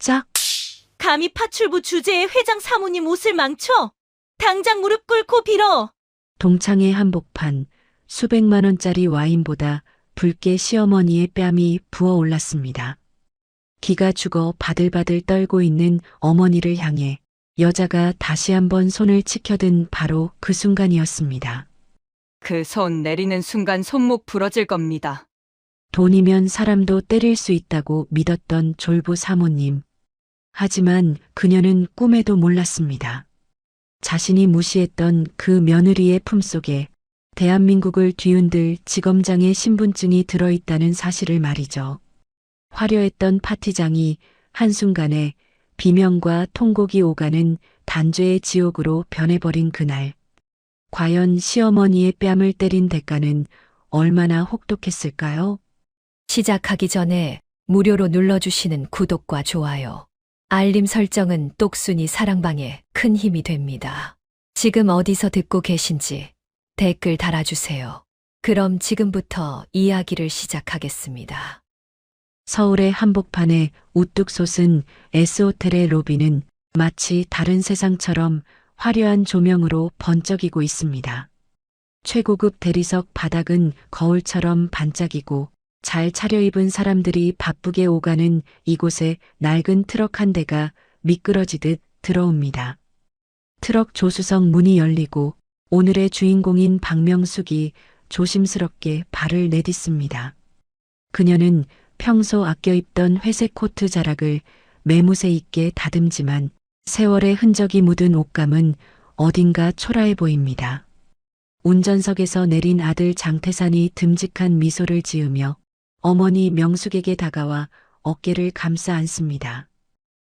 깜짝. 감히 파출부 주재의 회장 사모님 옷을 망쳐? 당장 무릎 꿇고 빌어! 동창의 한복판, 수백만 원짜리 와인보다 붉게 시어머니의 뺨이 부어올랐습니다. 기가 죽어 바들바들 떨고 있는 어머니를 향해 여자가 다시 한번 손을 치켜든 바로 그 순간이었습니다. 그 손 내리는 순간 손목 부러질 겁니다. 돈이면 사람도 때릴 수 있다고 믿었던 졸부 사모님. 하지만 그녀는 꿈에도 몰랐습니다. 자신이 무시했던 그 며느리의 품속에 대한민국을 뒤흔들 지검장의 신분증이 들어있다는 사실을 말이죠. 화려했던 파티장이 한순간에 비명과 통곡이 오가는 단죄의 지옥으로 변해버린 그날. 과연 시어머니의 뺨을 때린 대가는 얼마나 혹독했을까요? 시작하기 전에 무료로 눌러주시는 구독과 좋아요, 알림 설정은 똑순이 사랑방에 큰 힘이 됩니다. 지금 어디서 듣고 계신지 댓글 달아주세요. 그럼 지금부터 이야기를 시작하겠습니다. 서울의 한복판에 우뚝 솟은 S호텔의 로비는 마치 다른 세상처럼 화려한 조명으로 번쩍이고 있습니다. 최고급 대리석 바닥은 거울처럼 반짝이고 잘 차려입은 사람들이 바쁘게 오가는 이곳에 낡은 트럭 한 대가 미끄러지듯 들어옵니다. 트럭 조수석 문이 열리고 오늘의 주인공인 박명숙이 조심스럽게 발을 내딛습니다. 그녀는 평소 아껴 입던 회색 코트 자락을 매무새 있게 다듬지만 세월의 흔적이 묻은 옷감은 어딘가 초라해 보입니다. 운전석에서 내린 아들 장태산이 듬직한 미소를 지으며 어머니 명숙에게 다가와 어깨를 감싸 안습니다.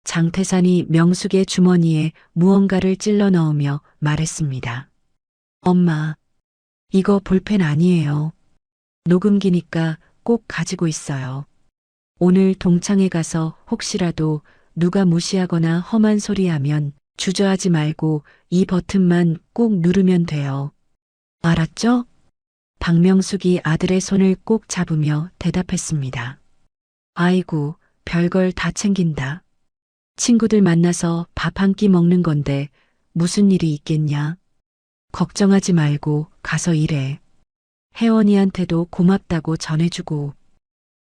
장태산이 명숙의 주머니에 무언가를 찔러 넣으며 말했습니다. 엄마, 이거 볼펜 아니에요. 녹음기니까 꼭 가지고 있어요. 오늘 동창회 가서 혹시라도 누가 무시하거나 험한 소리 하면 주저하지 말고 이 버튼만 꼭 누르면 돼요. 알았죠? 박명숙이 아들의 손을 꼭 잡으며 대답했습니다. 아이고, 별걸 다 챙긴다. 친구들 만나서 밥 한 끼 먹는 건데 무슨 일이 있겠냐? 걱정하지 말고 가서 일해. 혜원이한테도 고맙다고 전해주고.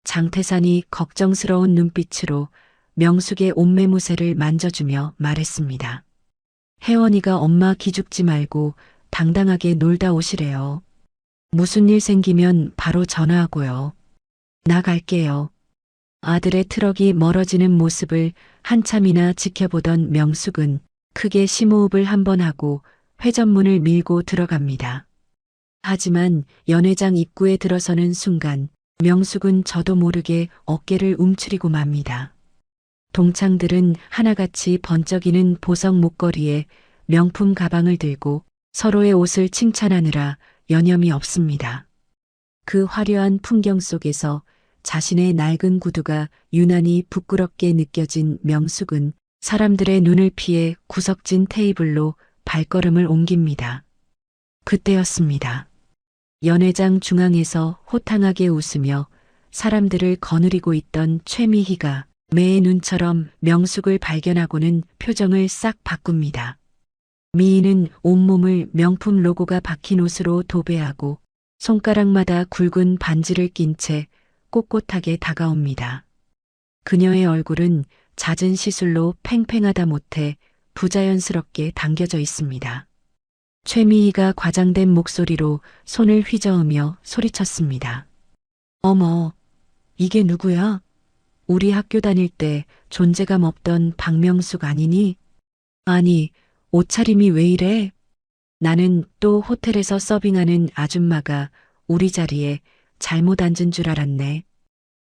장태산이 걱정스러운 눈빛으로 명숙의 옷매무새를 만져주며 말했습니다. 혜원이가 엄마 기죽지 말고 당당하게 놀다 오시래요. 무슨 일 생기면 바로 전화하고요. 나 갈게요. 아들의 트럭이 멀어지는 모습을 한참이나 지켜보던 명숙은 크게 심호흡을 한번 하고 회전문을 밀고 들어갑니다. 하지만 연회장 입구에 들어서는 순간 명숙은 저도 모르게 어깨를 움츠리고 맙니다. 동창들은 하나같이 번쩍이는 보석 목걸이에 명품 가방을 들고 서로의 옷을 칭찬하느라 여념이 없습니다. 그 화려한 풍경 속에서 자신의 낡은 구두가 유난히 부끄럽게 느껴진 명숙은 사람들의 눈을 피해 구석진 테이블로 발걸음을 옮깁니다. 그때였습니다. 연회장 중앙에서 호탕하게 웃으며 사람들을 거느리고 있던 최미희가 매의 눈처럼 명숙을 발견하고는 표정을 싹 바꿉니다. 미희는 온몸을 명품 로고가 박힌 옷으로 도배하고 손가락마다 굵은 반지를 낀 채 꼿꼿하게 다가옵니다. 그녀의 얼굴은 잦은 시술로 팽팽하다 못해 부자연스럽게 당겨져 있습니다. 최미희가 과장된 목소리로 손을 휘저으며 소리쳤습니다. 어머, 이게 누구야? 우리 학교 다닐 때 존재감 없던 박명숙 아니니? 아니, 옷차림이 왜 이래? 나는 또 호텔에서 서빙하는 아줌마가 우리 자리에 잘못 앉은 줄 알았네.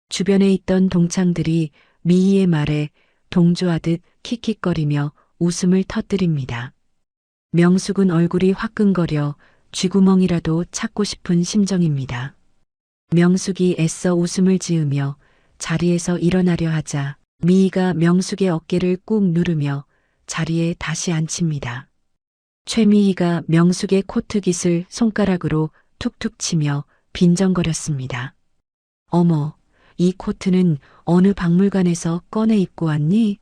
주변에 있던 동창들이 미희의 말에 동조하듯 킥킥거리며 웃음을 터뜨립니다. 명숙은 얼굴이 화끈거려 쥐구멍이라도 찾고 싶은 심정입니다. 명숙이 애써 웃음을 지으며 자리에서 일어나려 하자 미희가 명숙의 어깨를 꾹 누르며 자리에 다시 앉힙니다. 최미희가 명숙의 코트 깃을 손가락으로 툭툭 치며 빈정거렸습니다. 어머, 이 코트는 어느 박물관에서 꺼내 입고 왔니?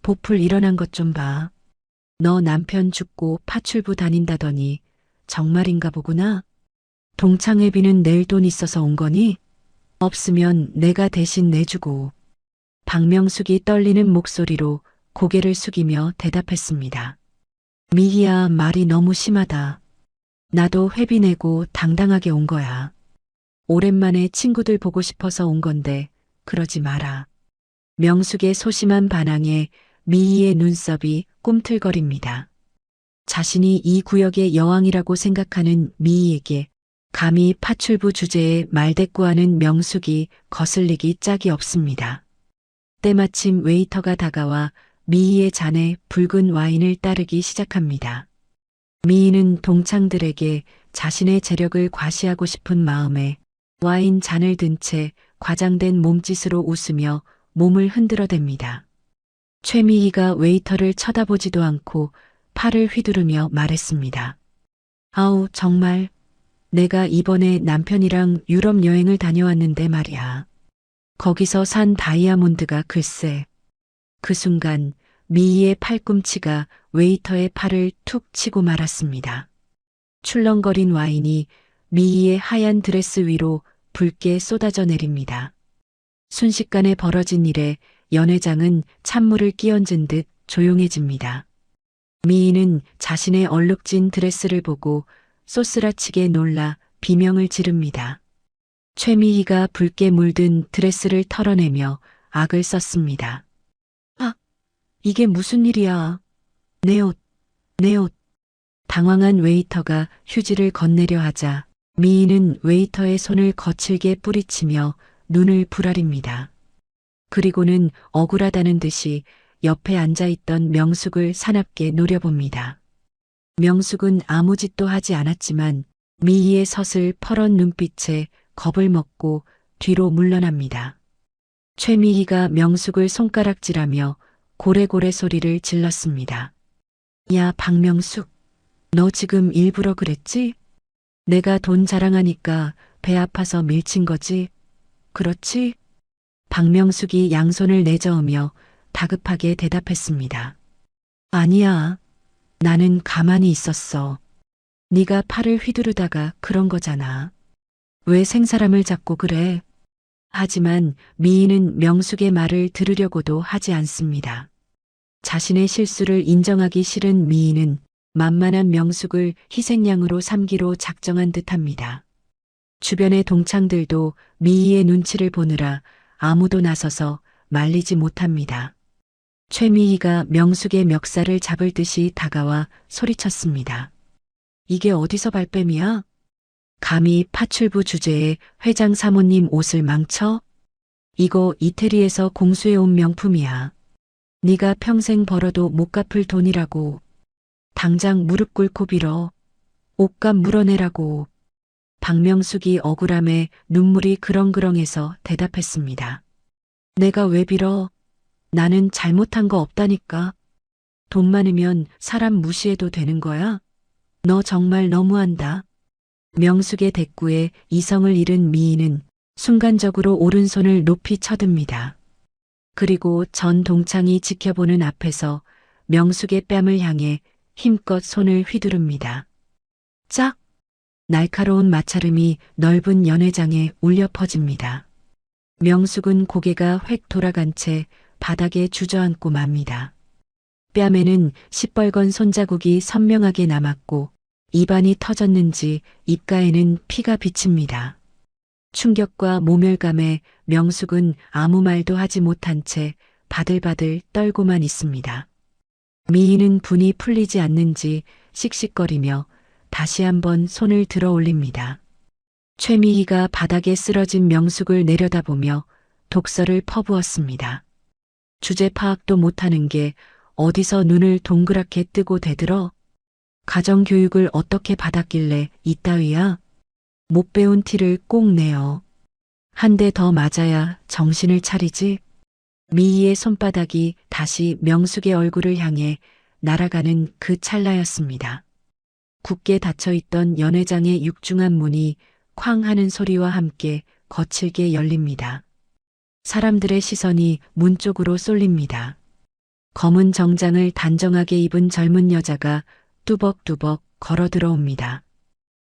보풀 일어난 것 좀 봐. 너 남편 죽고 파출부 다닌다더니 정말인가 보구나. 동창회비는 낼 돈 있어서 온 거니? 없으면 내가 대신 내주고. 박명숙이 떨리는 목소리로 고개를 숙이며 대답했습니다. 미희야, 말이 너무 심하다. 나도 회비 내고 당당하게 온 거야. 오랜만에 친구들 보고 싶어서 온 건데 그러지 마라. 명숙의 소심한 반항에 미희의 눈썹이 꿈틀거립니다. 자신이 이 구역의 여왕이라고 생각하는 미희에게 감히 파출부 주제에 말대꾸하는 명숙이 거슬리기 짝이 없습니다. 때마침 웨이터가 다가와 미희의 잔에 붉은 와인을 따르기 시작합니다. 미희는 동창들에게 자신의 재력을 과시하고 싶은 마음에 와인 잔을 든 채 과장된 몸짓으로 웃으며 몸을 흔들어댑니다. 최미희가 웨이터를 쳐다보지도 않고 팔을 휘두르며 말했습니다. 아우, 정말 내가 이번에 남편이랑 유럽 여행을 다녀왔는데 말이야. 거기서 산 다이아몬드가 글쎄. 그 순간 미희의 팔꿈치가 웨이터의 팔을 툭 치고 말았습니다. 출렁거린 와인이 미희의 하얀 드레스 위로 붉게 쏟아져 내립니다. 순식간에 벌어진 일에 연회장은 찬물을 끼얹은 듯 조용해집니다. 미희는 자신의 얼룩진 드레스를 보고 쏘스라치게 놀라 비명을 지릅니다. 최미희가 붉게 물든 드레스를 털어내며 악을 썼습니다. 아, 이게 무슨 일이야. 내 옷, 내 옷. 당황한 웨이터가 휴지를 건네려 하자 미희는 웨이터의 손을 거칠게 뿌리치며 눈을 부라립니다. 그리고는 억울하다는 듯이 옆에 앉아있던 명숙을 사납게 노려봅니다. 명숙은 아무 짓도 하지 않았지만 미희의 서슬 퍼런 눈빛에 겁을 먹고 뒤로 물러납니다. 최미희가 명숙을 손가락질하며 고래고래 소리를 질렀습니다. 야, 박명숙, 너 지금 일부러 그랬지? 내가 돈 자랑하니까 배 아파서 밀친 거지? 그렇지? 박명숙이 양손을 내저으며 다급하게 대답했습니다. 아니야. 나는 가만히 있었어. 네가 팔을 휘두르다가 그런 거잖아. 왜 생사람을 잡고 그래? 하지만 미희는 명숙의 말을 들으려고도 하지 않습니다. 자신의 실수를 인정하기 싫은 미희는 만만한 명숙을 희생양으로 삼기로 작정한 듯합니다. 주변의 동창들도 미희의 눈치를 보느라 아무도 나서서 말리지 못합니다. 최미희가 명숙의 멱살을 잡을 듯이 다가와 소리쳤습니다. 이게 어디서 발뺌이야? 감히 파출부 주제에 회장 사모님 옷을 망쳐? 이거 이태리에서 공수해온 명품이야. 네가 평생 벌어도 못 갚을 돈이라고. 당장 무릎 꿇고 빌어. 옷값 물어내라고. 박명숙이 억울함에 눈물이 그렁그렁해서 대답했습니다. 내가 왜 빌어? 나는 잘못한 거 없다니까. 돈 많으면 사람 무시해도 되는 거야? 너 정말 너무한다. 명숙의 대꾸에 이성을 잃은 미희는 순간적으로 오른손을 높이 쳐듭니다. 그리고 전 동창이 지켜보는 앞에서 명숙의 뺨을 향해 힘껏 손을 휘두릅니다. 짝! 날카로운 마찰음이 넓은 연회장에 울려 퍼집니다. 명숙은 고개가 획 돌아간 채 바닥에 주저앉고 맙니다. 뺨에는 시뻘건 손자국이 선명하게 남았고 입안이 터졌는지 입가에는 피가 비칩니다. 충격과 모멸감에 명숙은 아무 말도 하지 못한 채 바들바들 떨고만 있습니다. 미희는 분이 풀리지 않는지 씩씩거리며 다시 한번 손을 들어 올립니다. 최미희가 바닥에 쓰러진 명숙을 내려다보며 독설을 퍼부었습니다. 주제 파악도 못하는 게 어디서 눈을 동그랗게 뜨고 대들어? 가정교육을 어떻게 받았길래 이따위야? 못 배운 티를 꼭 내어. 한 대 더 맞아야 정신을 차리지? 미희의 손바닥이 다시 명숙의 얼굴을 향해 날아가는 그 찰나였습니다. 굳게 닫혀있던 연회장의 육중한 문이 쾅 하는 소리와 함께 거칠게 열립니다. 사람들의 시선이 문 쪽으로 쏠립니다. 검은 정장을 단정하게 입은 젊은 여자가 뚜벅뚜벅 걸어 들어옵니다.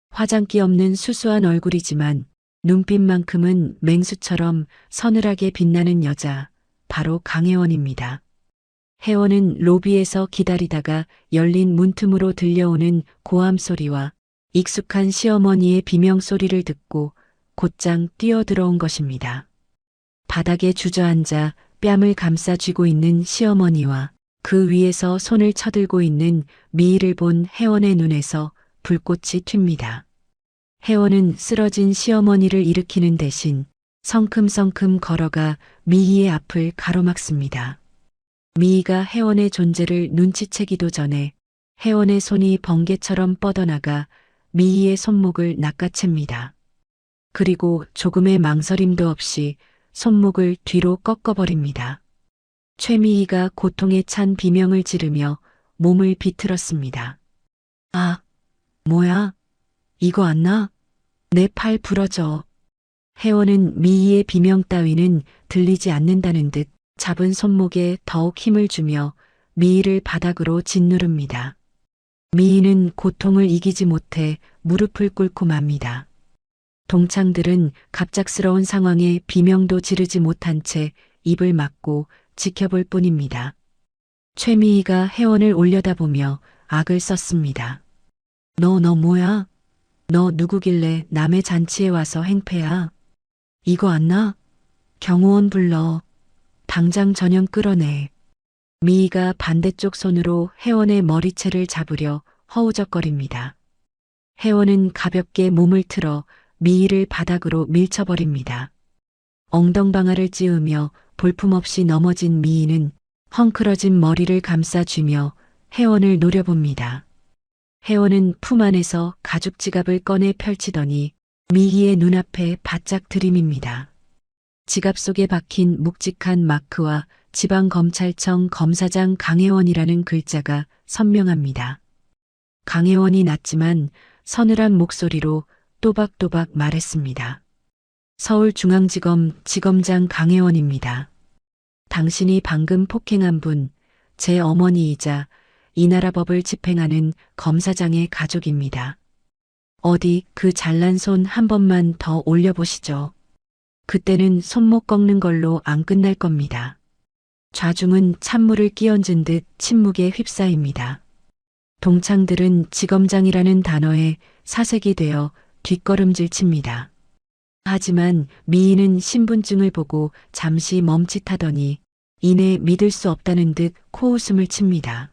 화장기 없는 수수한 얼굴이지만 눈빛만큼은 맹수처럼 서늘하게 빛나는 여자, 바로 강혜원입니다. 혜원은 로비에서 기다리다가 열린 문틈으로 들려오는 고함 소리와 익숙한 시어머니의 비명 소리를 듣고 곧장 뛰어들어온 것입니다. 바닥에 주저앉아 뺨을 감싸 쥐고 있는 시어머니와 그 위에서 손을 쳐들고 있는 미희를 본 혜원의 눈에서 불꽃이 튑니다. 혜원은 쓰러진 시어머니를 일으키는 대신 성큼성큼 걸어가 미희의 앞을 가로막습니다. 미희가 혜원의 존재를 눈치채기도 전에 혜원의 손이 번개처럼 뻗어나가 미희의 손목을 낚아챕니다. 그리고 조금의 망설임도 없이 손목을 뒤로 꺾어버립니다. 최미희가 고통에 찬 비명을 지르며 몸을 비틀었습니다. 아, 뭐야? 이거 안 나? 내 팔 부러져. 혜원은 미희의 비명 따위는 들리지 않는다는 듯 잡은 손목에 더욱 힘을 주며 미희를 바닥으로 짓누릅니다. 미희는 고통을 이기지 못해 무릎을 꿇고 맙니다. 동창들은 갑작스러운 상황에 비명도 지르지 못한 채 입을 막고 지켜볼 뿐입니다. 최미희가 혜원을 올려다보며 악을 썼습니다. 너 뭐야? 너 누구길래 남의 잔치에 와서 행패야? 이거 안 나? 경호원 불러. 당장 전염 끌어내. 미희가 반대쪽 손으로 혜원의 머리채를 잡으려 허우적거립니다. 혜원은 가볍게 몸을 틀어 미희를 바닥으로 밀쳐버립니다. 엉덩방아를 찌우며 볼품없이 넘어진 미희는 헝클어진 머리를 감싸쥐며 혜원을 노려봅니다. 혜원은 품 안에서 가죽 지갑을 꺼내 펼치더니 미희의 눈앞에 바짝 들이밉니다. 지갑 속에 박힌 묵직한 마크와 지방검찰청 검사장 강혜원이라는 글자가 선명합니다. 강혜원이 낮지만 서늘한 목소리로 또박또박 말했습니다. 서울중앙지검 지검장 강혜원입니다. 당신이 방금 폭행한 분, 제 어머니이자 이 나라 법을 집행하는 검사장의 가족입니다. 어디 그 잘난 손 한 번만 더 올려보시죠. 그때는 손목 꺾는 걸로 안 끝날 겁니다. 좌중은 찬물을 끼얹은 듯 침묵에 휩싸입니다. 동창들은 지검장이라는 단어에 사색이 되어 뒷걸음질 칩니다. 하지만 미희는 신분증을 보고 잠시 멈칫하더니 이내 믿을 수 없다는 듯 코웃음을 칩니다.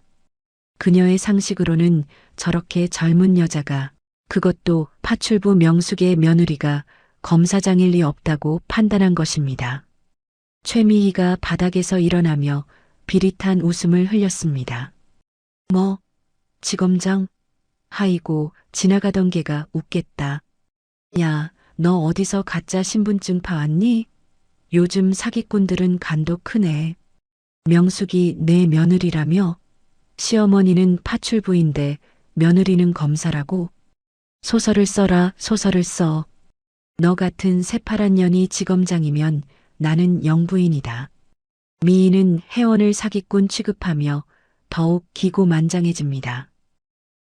그녀의 상식으로는 저렇게 젊은 여자가, 그것도 파출부 명숙의 며느리가 검사장일 리 없다고 판단한 것입니다. 최미희가 바닥에서 일어나며 비릿한 웃음을 흘렸습니다. 뭐, 지검장? 하이고 지나가던 개가 웃겠다. 야, 너 어디서 가짜 신분증 파왔니? 요즘 사기꾼들은 간도 크네. 명숙이 내 며느리라며? 시어머니는 파출부인데 며느리는 검사라고? 소설을 써라, 소설을 써. 너 같은 새파란 년이 지검장이면 나는 영부인이다. 미희는 혜원을 사기꾼 취급하며 더욱 기고만장해집니다.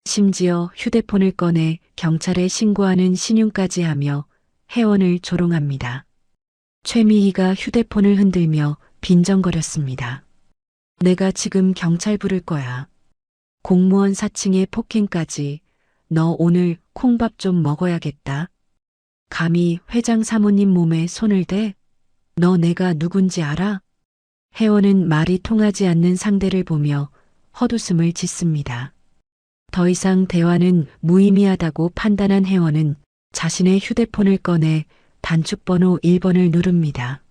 심지어 휴대폰을 꺼내 경찰에 신고하는 신용까지 하며 혜원을 조롱합니다. 최미희가 휴대폰을 흔들며 빈정거렸습니다. 내가 지금 경찰 부를 거야. 공무원 사칭의 폭행까지. 너 오늘 콩밥 좀 먹어야겠다. 감히 회장 사모님 몸에 손을 대? 너 내가 누군지 알아? 혜원은 말이 통하지 않는 상대를 보며 헛웃음을 짓습니다. 더 이상 대화는 무의미하다고 판단한 혜원은 자신의 휴대폰을 꺼내 단축번호 1번을 누릅니다.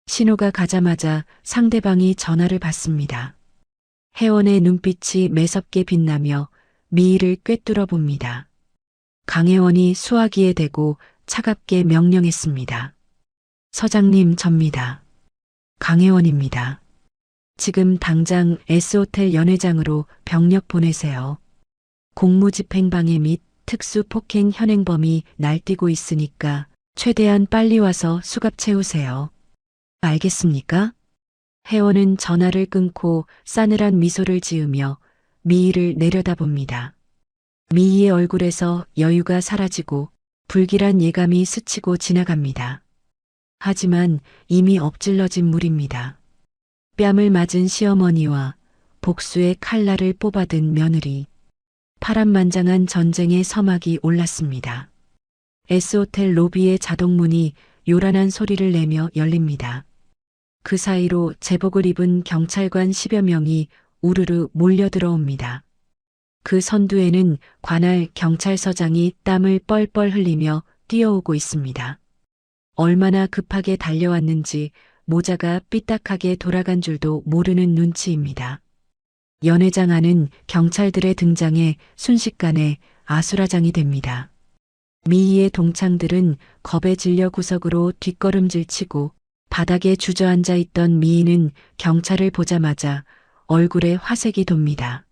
신호가 가자마자 상대방이 전화를 받습니다. 혜원의 눈빛이 매섭게 빛나며 미희를 꿰뚫어 봅니다. 강혜원이 수화기에 대고 차갑게 명령했습니다. 서장님, 접니다. 강혜원입니다. 지금 당장 S호텔 연회장으로 병력 보내세요. 공무집행방해 및 특수폭행 현행범이 날뛰고 있으니까 최대한 빨리 와서 수갑 채우세요. 알겠습니까? 혜원은 전화를 끊고 싸늘한 미소를 지으며 미희를 내려다봅니다. 미희의 얼굴에서 여유가 사라지고 불길한 예감이 스치고 지나갑니다. 하지만 이미 엎질러진 물입니다. 뺨을 맞은 시어머니와 복수의 칼날을 뽑아든 며느리. 파란만장한 전쟁의 서막이 올랐습니다. S호텔 로비의 자동문이 요란한 소리를 내며 열립니다. 그 사이로 제복을 입은 경찰관 10여 명이 우르르 몰려들어옵니다. 그 선두에는 관할 경찰서장이 땀을 뻘뻘 흘리며 뛰어오고 있습니다. 얼마나 급하게 달려왔는지 모자가 삐딱하게 돌아간 줄도 모르는 눈치입니다. 연회장 안은 경찰들의 등장에 순식간에 아수라장이 됩니다. 미희의 동창들은 겁에 질려 구석으로 뒷걸음질치고 바닥에 주저앉아 있던 미희는 경찰을 보자마자 얼굴에 화색이 돕니다.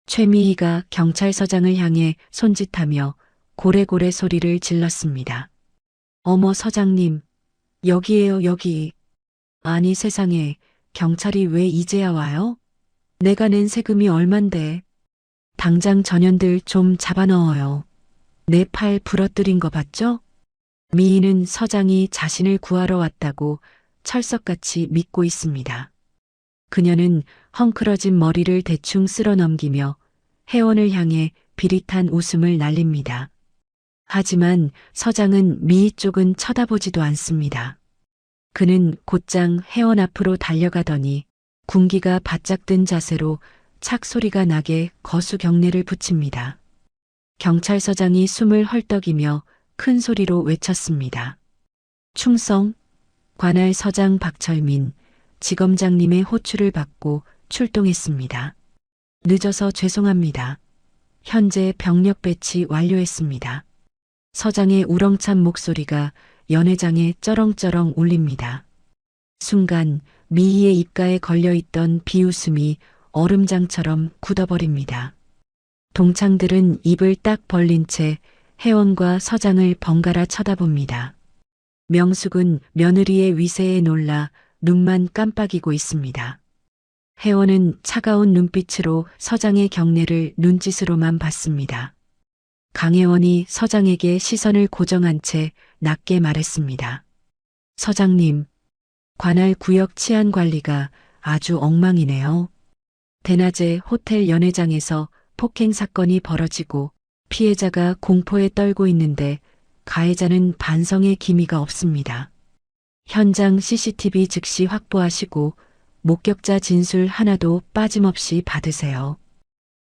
최미희가 경찰서장을 향해 손짓하며 고래고래 소리를 질렀습니다. 어머 서장님, 여기에요 여기. 아니 세상에, 경찰이 왜 이제야 와요? 내가 낸 세금이 얼만데. 당장 전현들 좀 잡아넣어요. 내 팔 부러뜨린 거 봤죠? 미희는 서장이 자신을 구하러 왔다고 철석같이 믿고 있습니다. 그녀는 헝클어진 머리를 대충 쓸어 넘기며 혜원을 향해 비릿한 웃음을 날립니다. 하지만 서장은 미희 쪽은 쳐다보지도 않습니다. 그는 곧장 혜원 앞으로 달려가더니 군기가 바짝 든 자세로 착 소리가 나게 거수 경례를 붙입니다. 경찰서장이 숨을 헐떡이며 큰 소리로 외쳤습니다. 충성! 관할 서장 박철민, 지검장님의 호출을 받고 출동했습니다. 늦어서 죄송합니다. 현재 병력 배치 완료했습니다. 서장의 우렁찬 목소리가 연회장에 쩌렁쩌렁 울립니다. 순간 미희의 입가에 걸려있던 비웃음이 얼음장처럼 굳어버립니다. 동창들은 입을 딱 벌린 채 혜원과 서장을 번갈아 쳐다봅니다. 명숙은 며느리의 위세에 놀라 눈만 깜빡이고 있습니다. 혜원은 차가운 눈빛으로 서장의 경례를 눈짓으로만 봤습니다. 강혜원이 서장에게 시선을 고정한 채 낮게 말했습니다. 서장님, 관할 구역 치안 관리가 아주 엉망이네요. 대낮에 호텔 연회장에서 폭행 사건이 벌어지고 피해자가 공포에 떨고 있는데 가해자는 반성의 기미가 없습니다. 현장 CCTV 즉시 확보하시고 목격자 진술 하나도 빠짐없이 받으세요.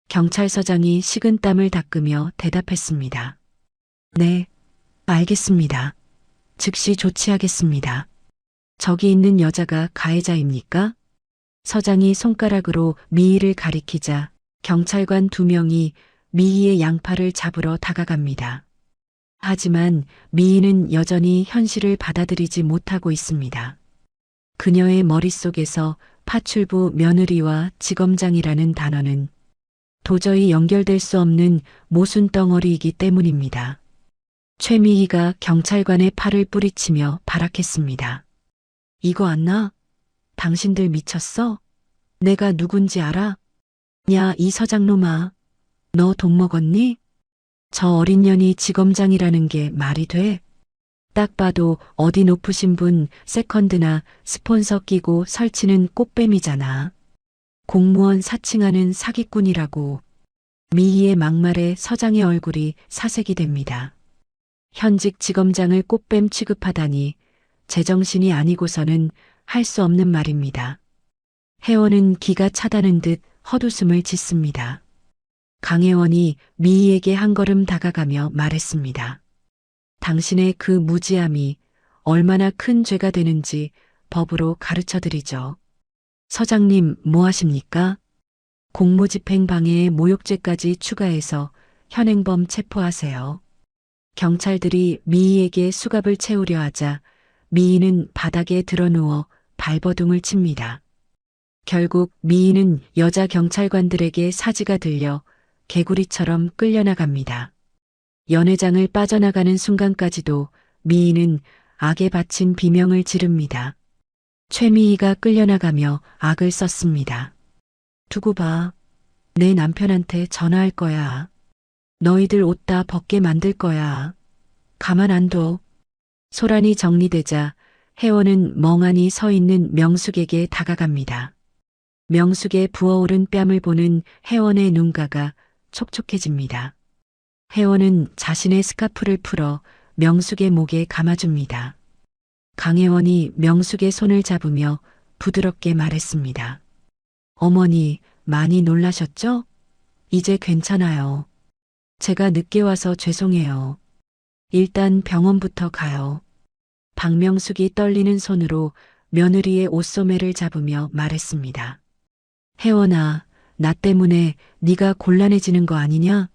경찰서장이 식은땀을 닦으며 대답했습니다. 네, 알겠습니다. 즉시 조치하겠습니다. 저기 있는 여자가 가해자입니까? 서장이 손가락으로 미희를 가리키자 경찰관 2명이 미희의 양팔을 잡으러 다가갑니다. 하지만 미희는 여전히 현실을 받아들이지 못하고 있습니다. 그녀의 머릿속에서 파출부 며느리와 지검장이라는 단어는 도저히 연결될 수 없는 모순 덩어리이기 때문입니다. 최미희가 경찰관의 팔을 뿌리치며 발악했습니다. 이거 안 나? 당신들 미쳤어? 내가 누군지 알아? 야, 이 서장놈아. 너 돈 먹었니? 저 어린 년이 지검장이라는 게 말이 돼? 딱 봐도 어디 높으신 분 세컨드나 스폰서 끼고 설치는 꽃뱀이잖아. 공무원 사칭하는 사기꾼이라고. 미희의 막말에 서장의 얼굴이 사색이 됩니다. 현직 지검장을 꽃뱀 취급하다니 제정신이 아니고서는 할 수 없는 말입니다. 혜원은 기가 차다는 듯 헛웃음을 짓습니다. 강혜원이 미희에게 한 걸음 다가가며 말했습니다. 당신의 그 무지함이 얼마나 큰 죄가 되는지 법으로 가르쳐드리죠. 서장님, 뭐 하십니까? 공무집행 방해에 모욕죄까지 추가해서 현행범 체포하세요. 경찰들이 미희에게 수갑을 채우려 하자 미희는 바닥에 드러누워 발버둥을 칩니다. 결국 미희는 여자 경찰관들에게 사지가 들려 개구리처럼 끌려나갑니다. 연회장을 빠져나가는 순간까지도 미희는 악에 바친 비명을 지릅니다. 최미희가 끌려나가며 악을 썼습니다. 두고 봐. 내 남편한테 전화할 거야. 너희들 옷 다 벗게 만들 거야. 가만 안 둬. 소란이 정리되자 혜원은 멍하니 서 있는 명숙에게 다가갑니다. 명숙의 부어오른 뺨을 보는 혜원의 눈가가 촉촉해집니다. 혜원은 자신의 스카프를 풀어 명숙의 목에 감아줍니다. 강혜원이 명숙의 손을 잡으며 부드럽게 말했습니다. 어머니, 많이 놀라셨죠? 이제 괜찮아요. 제가 늦게 와서 죄송해요. 일단 병원부터 가요. 박명숙이 떨리는 손으로 며느리의 옷소매를 잡으며 말했습니다. 혜원아, 나 때문에 네가 곤란해지는 거 아니냐?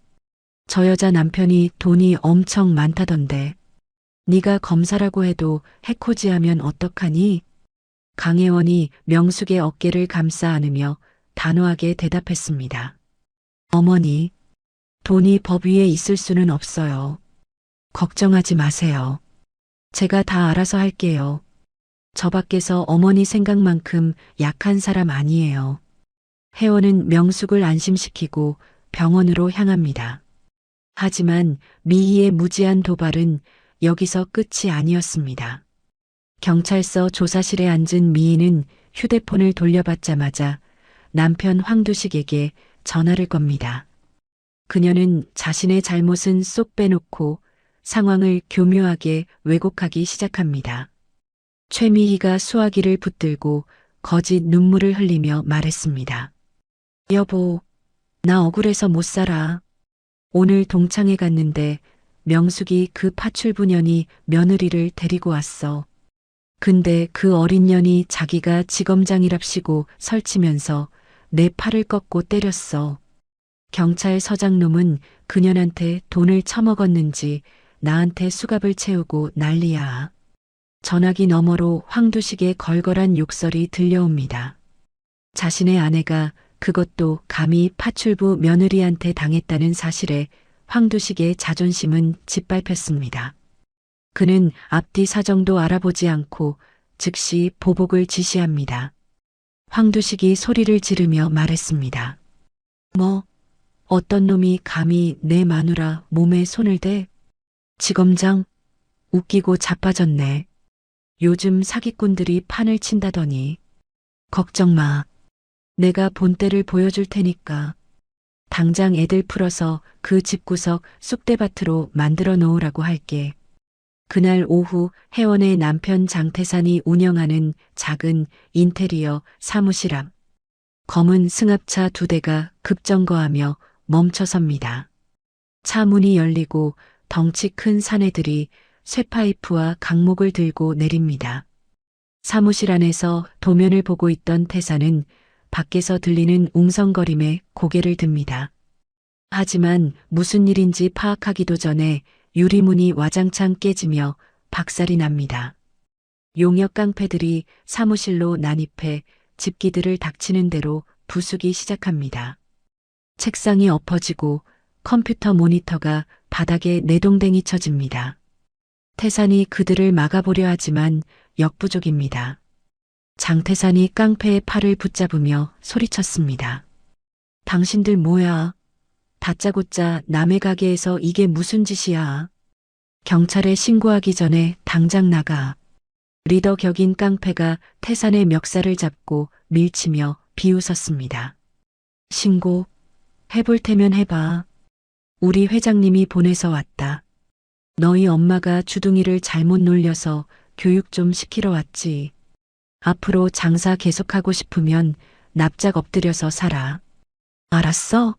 저 여자 남편이 돈이 엄청 많다던데. 네가 검사라고 해도 해코지하면 어떡하니? 강혜원이 명숙의 어깨를 감싸 안으며 단호하게 대답했습니다. 어머니, 돈이 법 위에 있을 수는 없어요. 걱정하지 마세요. 제가 다 알아서 할게요. 저 밖에서 어머니 생각만큼 약한 사람 아니에요. 혜원은 명숙을 안심시키고 병원으로 향합니다. 하지만 미희의 무지한 도발은 여기서 끝이 아니었습니다. 경찰서 조사실에 앉은 미희는 휴대폰을 돌려받자마자 남편 황두식에게 전화를 겁니다. 그녀는 자신의 잘못은 쏙 빼놓고 상황을 교묘하게 왜곡하기 시작합니다. 최미희가 수화기를 붙들고 거짓 눈물을 흘리며 말했습니다. 여보, 나 억울해서 못 살아. 오늘 동창회 갔는데 명숙이 그 파출부년이 며느리를 데리고 왔어. 근데 그 어린 년이 자기가 지검장이랍시고 설치면서 내 팔을 꺾고 때렸어. 경찰서장 놈은 그년한테 돈을 처먹었는지 나한테 수갑을 채우고 난리야. 전화기 너머로 황두식의 걸걸한 욕설이 들려옵니다. 자신의 아내가 그것도 감히 파출부 며느리한테 당했다는 사실에 황두식의 자존심은 짓밟혔습니다. 그는 앞뒤 사정도 알아보지 않고 즉시 보복을 지시합니다. 황두식이 소리를 지르며 말했습니다. 뭐, 어떤 놈이 감히 내 마누라 몸에 손을 대? 지검장? 웃기고 자빠졌네. 요즘 사기꾼들이 판을 친다더니. 걱정 마. 내가 본때를 보여줄 테니까. 당장 애들 풀어서 그 집구석 쑥대밭으로 만들어 놓으라고 할게. 그날 오후 혜원의 남편 장태산이 운영하는 작은 인테리어 사무실 앞. 검은 승합차 2대가 급정거하며 멈춰섭니다. 차 문이 열리고 덩치 큰 사내들이 쇠파이프와 강목을 들고 내립니다. 사무실 안에서 도면을 보고 있던 태산은 밖에서 들리는 웅성거림에 고개를 듭니다. 하지만 무슨 일인지 파악하기도 전에 유리문이 와장창 깨지며 박살이 납니다. 용역 깡패들이 사무실로 난입해 집기들을 닥치는 대로 부수기 시작합니다. 책상이 엎어지고 컴퓨터 모니터가 바닥에 내동댕이 쳐집니다. 태산이 그들을 막아보려 하지만 역부족입니다. 장태산이 깡패의 팔을 붙잡으며 소리쳤습니다. 당신들 뭐야? 다짜고짜 남의 가게에서 이게 무슨 짓이야? 경찰에 신고하기 전에 당장 나가. 리더 격인 깡패가 태산의 멱살을 잡고 밀치며 비웃었습니다. 신고? 해볼 테면 해봐. 우리 회장님이 보내서 왔다. 너희 엄마가 주둥이를 잘못 놀려서 교육 좀 시키러 왔지. 앞으로 장사 계속하고 싶으면 납작 엎드려서 살아. 알았어?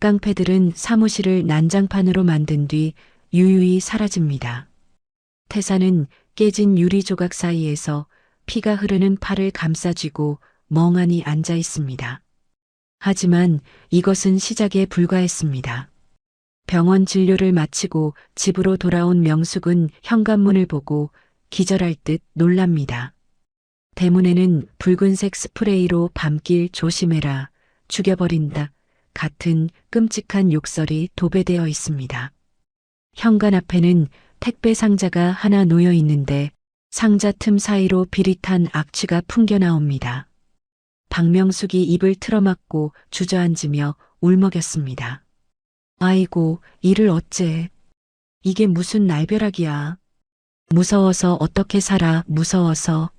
깡패들은 사무실을 난장판으로 만든 뒤 유유히 사라집니다. 태산은 깨진 유리 조각 사이에서 피가 흐르는 팔을 감싸쥐고 멍하니 앉아 있습니다. 하지만 이것은 시작에 불과했습니다. 병원 진료를 마치고 집으로 돌아온 명숙은 현관문을 보고 기절할 듯 놀랍니다. 대문에는 붉은색 스프레이로 밤길 조심해라, 죽여버린다 같은 끔찍한 욕설이 도배되어 있습니다. 현관 앞에는 택배 상자가 하나 놓여 있는데 상자 틈 사이로 비릿한 악취가 풍겨 나옵니다. 박명숙이 입을 틀어막고 주저앉으며 울먹였습니다. 아이고, 이를 어째. 이게 무슨 날벼락이야. 무서워서 어떻게 살아, 무서워서.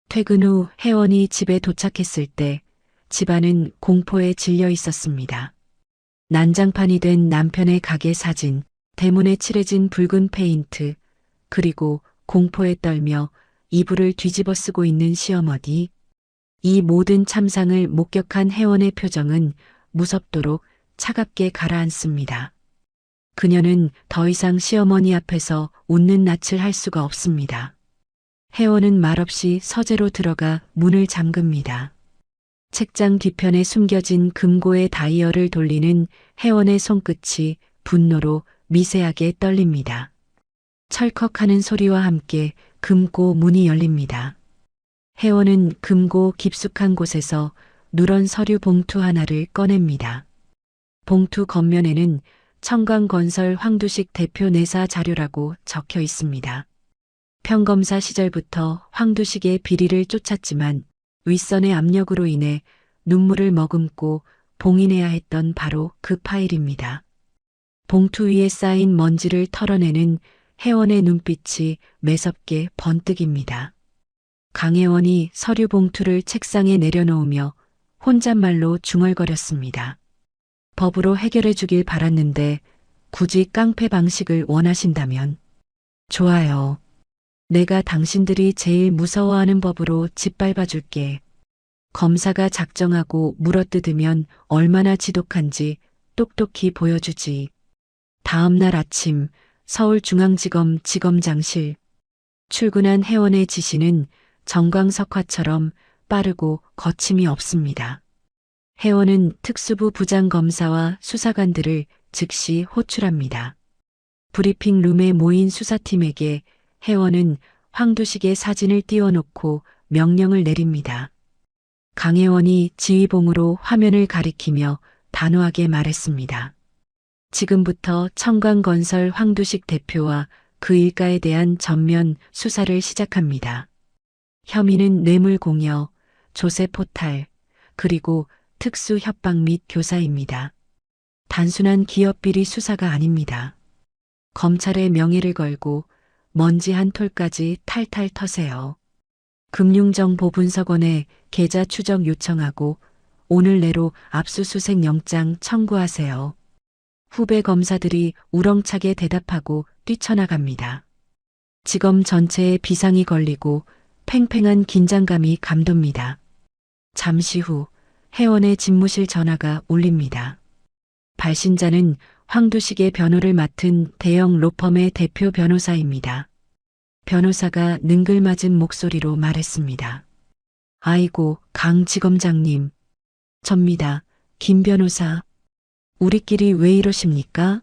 퇴근 후 혜원이 집에 도착했을 때 집안은 공포에 질려 있었습니다. 난장판이 된 남편의 가게 사진, 대문에 칠해진 붉은 페인트, 그리고 공포에 떨며 이불을 뒤집어 쓰고 있는 시어머니. 이 모든 참상을 목격한 혜원의 표정은 무섭도록 차갑게 가라앉습니다. 그녀는 더 이상 시어머니 앞에서 웃는 낯을 할 수가 없습니다. 혜원은 말없이 서재로 들어가 문을 잠급니다. 책장 뒤편에 숨겨진 금고의 다이얼을 돌리는 혜원의 손끝이 분노로 미세하게 떨립니다. 철컥하는 소리와 함께 금고 문이 열립니다. 혜원은 금고 깊숙한 곳에서 누런 서류 봉투 하나를 꺼냅니다. 봉투 겉면에는 청강건설 황두식 대표 내사 자료라고 적혀 있습니다. 평검사 시절부터 황두식의 비리를 쫓았지만 윗선의 압력으로 인해 눈물을 머금고 봉인해야 했던 바로 그 파일입니다. 봉투 위에 쌓인 먼지를 털어내는 혜원의 눈빛이 매섭게 번뜩입니다. 강혜원이 서류 봉투를 책상에 내려놓으며 혼잣말로 중얼거렸습니다. 법으로 해결해 주길 바랐는데 굳이 깡패 방식을 원하신다면 좋아요. 내가 당신들이 제일 무서워하는 법으로 짓밟아 줄게. 검사가 작정하고 물어뜯으면 얼마나 지독한지 똑똑히 보여주지. 다음 날 아침 서울중앙지검 지검장실. 출근한 혜원의 지시는 정광석화처럼 빠르고 거침이 없습니다. 혜원은 특수부 부장검사와 수사관들을 즉시 호출합니다. 브리핑 룸에 모인 수사팀에게 혜원은 황두식의 사진을 띄워놓고 명령을 내립니다. 강혜원이 지휘봉으로 화면을 가리키며 단호하게 말했습니다. 지금부터 청강건설 황두식 대표와 그 일가에 대한 전면 수사를 시작합니다. 혐의는 뇌물공여, 조세포탈, 그리고 특수 협박 및 교사입니다. 단순한 기업비리 수사가 아닙니다. 검찰의 명예를 걸고 먼지 한 톨까지 탈탈 터세요. 금융정보분석원에 계좌 추적 요청하고 오늘 내로 압수수색 영장 청구하세요. 후배 검사들이 우렁차게 대답하고 뛰쳐나갑니다. 지검 전체에 비상이 걸리고 팽팽한 긴장감이 감돕니다. 잠시 후 혜원의 집무실 전화가 울립니다. 발신자는 황두식의 변호를 맡은 대형 로펌의 대표 변호사입니다. 변호사가 능글맞은 목소리로 말했습니다. 아이고, 강 지검장님. 접니다. 김 변호사. 우리끼리 왜 이러십니까?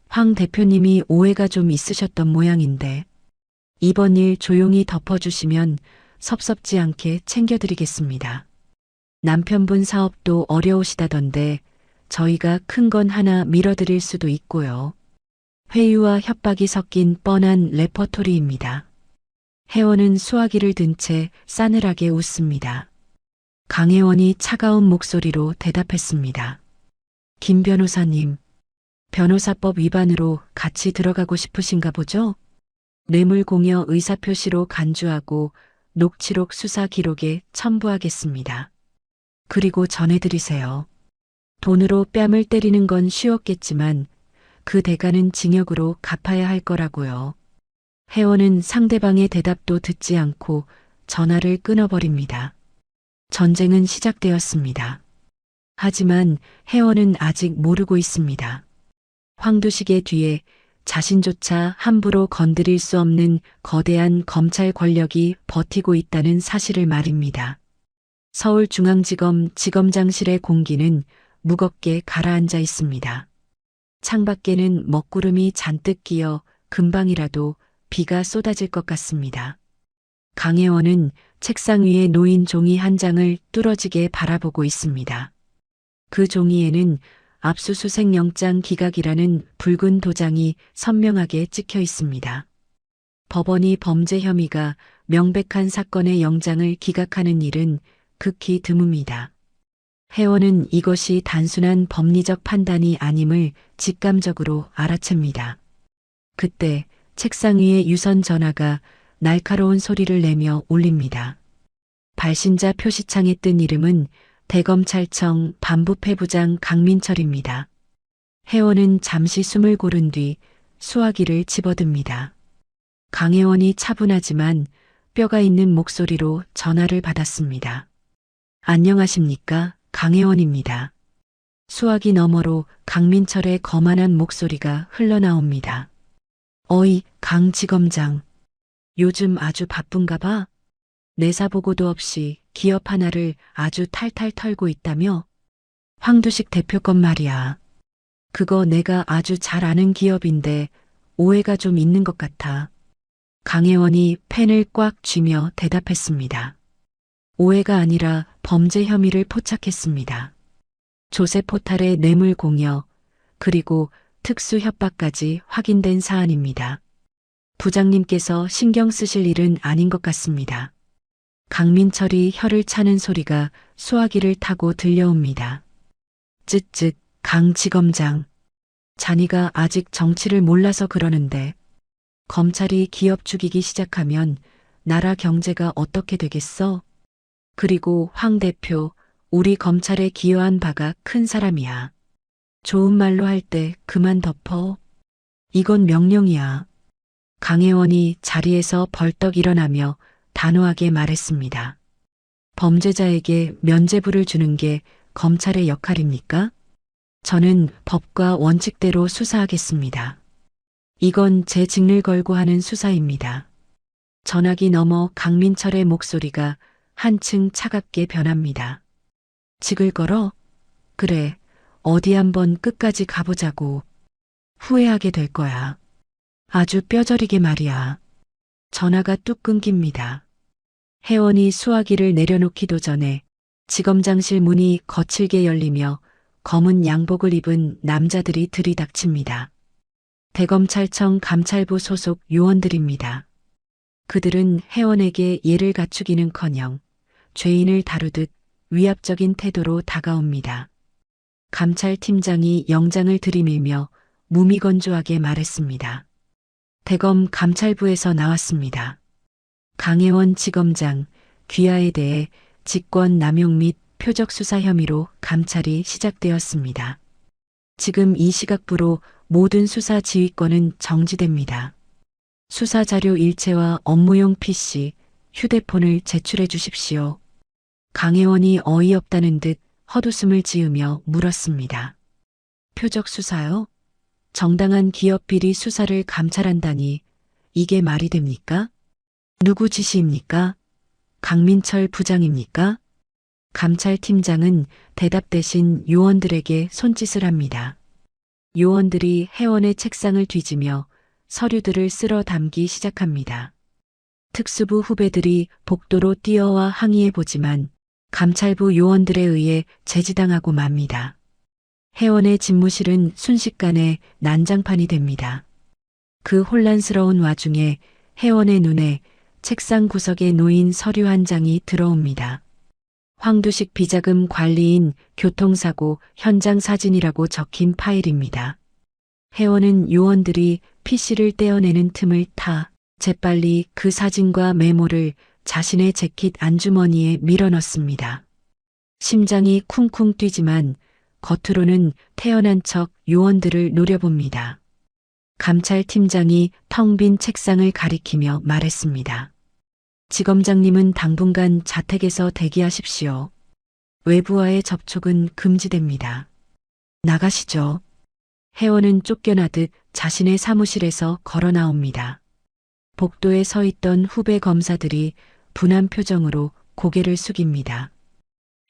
황 대표님이 오해가 좀 있으셨던 모양인데. 이번 일 조용히 덮어주시면 섭섭지 않게 챙겨드리겠습니다. 남편분 사업도 어려우시다던데 저희가 큰 건 하나 밀어드릴 수도 있고요. 회유와 협박이 섞인 뻔한 레퍼토리입니다. 혜원은 수화기를 든 채 싸늘하게 웃습니다. 강혜원이 차가운 목소리로 대답했습니다. 김 변호사님, 변호사법 위반으로 같이 들어가고 싶으신가 보죠? 뇌물공여 의사표시로 간주하고 녹취록 수사 기록에 첨부하겠습니다. 그리고 전해드리세요. 돈으로 뺨을 때리는 건 쉬웠겠지만 그 대가는 징역으로 갚아야 할 거라고요. 혜원은 상대방의 대답도 듣지 않고 전화를 끊어버립니다. 전쟁은 시작되었습니다. 하지만 혜원은 아직 모르고 있습니다. 황두식의 뒤에 자신조차 함부로 건드릴 수 없는 거대한 검찰 권력이 버티고 있다는 사실을 말입니다. 서울중앙지검 지검장실의 공기는 무겁게 가라앉아 있습니다. 창밖에는 먹구름이 잔뜩 끼어 금방이라도 비가 쏟아질 것 같습니다. 강혜원은 책상 위에 놓인 종이 한 장을 뚫어지게 바라보고 있습니다. 그 종이에는 압수수색 영장 기각이라는 붉은 도장이 선명하게 찍혀 있습니다. 법원이 범죄 혐의가 명백한 사건의 영장을 기각하는 일은 극히 드뭅니다. 혜원은 이것이 단순한 법리적 판단이 아님을 직감적으로 알아챕니다. 그때 책상 위에 유선 전화가 날카로운 소리를 내며 울립니다. 발신자 표시창에 뜬 이름은 대검찰청 반부패부장 강민철입니다. 혜원은 잠시 숨을 고른 뒤 수화기를 집어듭니다. 강혜원이 차분하지만 뼈가 있는 목소리로 전화를 받았습니다. 안녕하십니까? 강혜원입니다. 수화기 너머로 강민철의 거만한 목소리가 흘러나옵니다. 어이, 강 지검장. 요즘 아주 바쁜가 봐? 내사 보고도 없이 기업 하나를 아주 탈탈 털고 있다며? 황두식 대표 건 말이야. 그거 내가 아주 잘 아는 기업인데 오해가 좀 있는 것 같아. 강혜원이 펜을 꽉 쥐며 대답했습니다. 오해가 아니라 범죄 혐의를 포착했습니다. 조세 포탈의 뇌물 공여, 그리고 특수 협박까지 확인된 사안입니다. 부장님께서 신경 쓰실 일은 아닌 것 같습니다. 강민철이 혀를 차는 소리가 수화기를 타고 들려옵니다. 쯧쯧, 강 지검장. 자니가 아직 정치를 몰라서 그러는데 검찰이 기업 죽이기 시작하면 나라 경제가 어떻게 되겠어? 그리고 황 대표, 우리 검찰에 기여한 바가 큰 사람이야. 좋은 말로 할 때 그만 덮어. 이건 명령이야. 강혜원이 자리에서 벌떡 일어나며 단호하게 말했습니다. 범죄자에게 면죄부를 주는 게 검찰의 역할입니까? 저는 법과 원칙대로 수사하겠습니다. 이건 제 직을 걸고 하는 수사입니다. 전화기 너머 강민철의 목소리가 한층 차갑게 변합니다. 직을 걸어? 그래, 어디 한번 끝까지 가보자고. 후회하게 될 거야. 아주 뼈저리게 말이야. 전화가 뚝 끊깁니다. 혜원이 수화기를 내려놓기도 전에 지검장실 문이 거칠게 열리며 검은 양복을 입은 남자들이 들이닥칩니다. 대검찰청 감찰부 소속 요원들입니다. 그들은 혜원에게 예를 갖추기는커녕 죄인을 다루듯 위압적인 태도로 다가옵니다. 감찰팀장이 영장을 들이밀며 무미건조하게 말했습니다. 대검 감찰부에서 나왔습니다. 강혜원 지검장, 귀하에 대해 직권 남용 및 표적 수사 혐의로 감찰이 시작되었습니다. 지금 이 시각부로 모든 수사 지휘권은 정지됩니다. 수사 자료 일체와 업무용 PC, 휴대폰을 제출해 주십시오. 강혜원이 어이없다는 듯 헛웃음을 지으며 물었습니다. 표적 수사요? 정당한 기업 비리 수사를 감찰한다니 이게 말이 됩니까? 누구 지시입니까? 강민철 부장입니까? 감찰팀장은 대답 대신 요원들에게 손짓을 합니다. 요원들이 혜원의 책상을 뒤지며 서류들을 쓸어 담기 시작합니다. 특수부 후배들이 복도로 뛰어와 항의해보지만 감찰부 요원들에 의해 제지당하고 맙니다. 혜원의 집무실은 순식간에 난장판이 됩니다. 그 혼란스러운 와중에 혜원의 눈에 책상 구석에 놓인 서류 한 장이 들어옵니다. 황두식 비자금 관리인 교통사고 현장 사진이라고 적힌 파일입니다. 혜원은 요원들이 PC를 떼어내는 틈을 타 재빨리 그 사진과 메모를 자신의 재킷 안주머니에 밀어넣습니다. 심장이 쿵쿵 뛰지만 겉으로는 태연한 척 요원들을 노려봅니다. 감찰팀장이 텅 빈 책상을 가리키며 말했습니다. 지검장님은 당분간 자택에서 대기하십시오. 외부와의 접촉은 금지됩니다. 나가시죠. 혜원은 쫓겨나듯 자신의 사무실에서 걸어 나옵니다. 복도에 서 있던 후배 검사들이 분한 표정으로 고개를 숙입니다.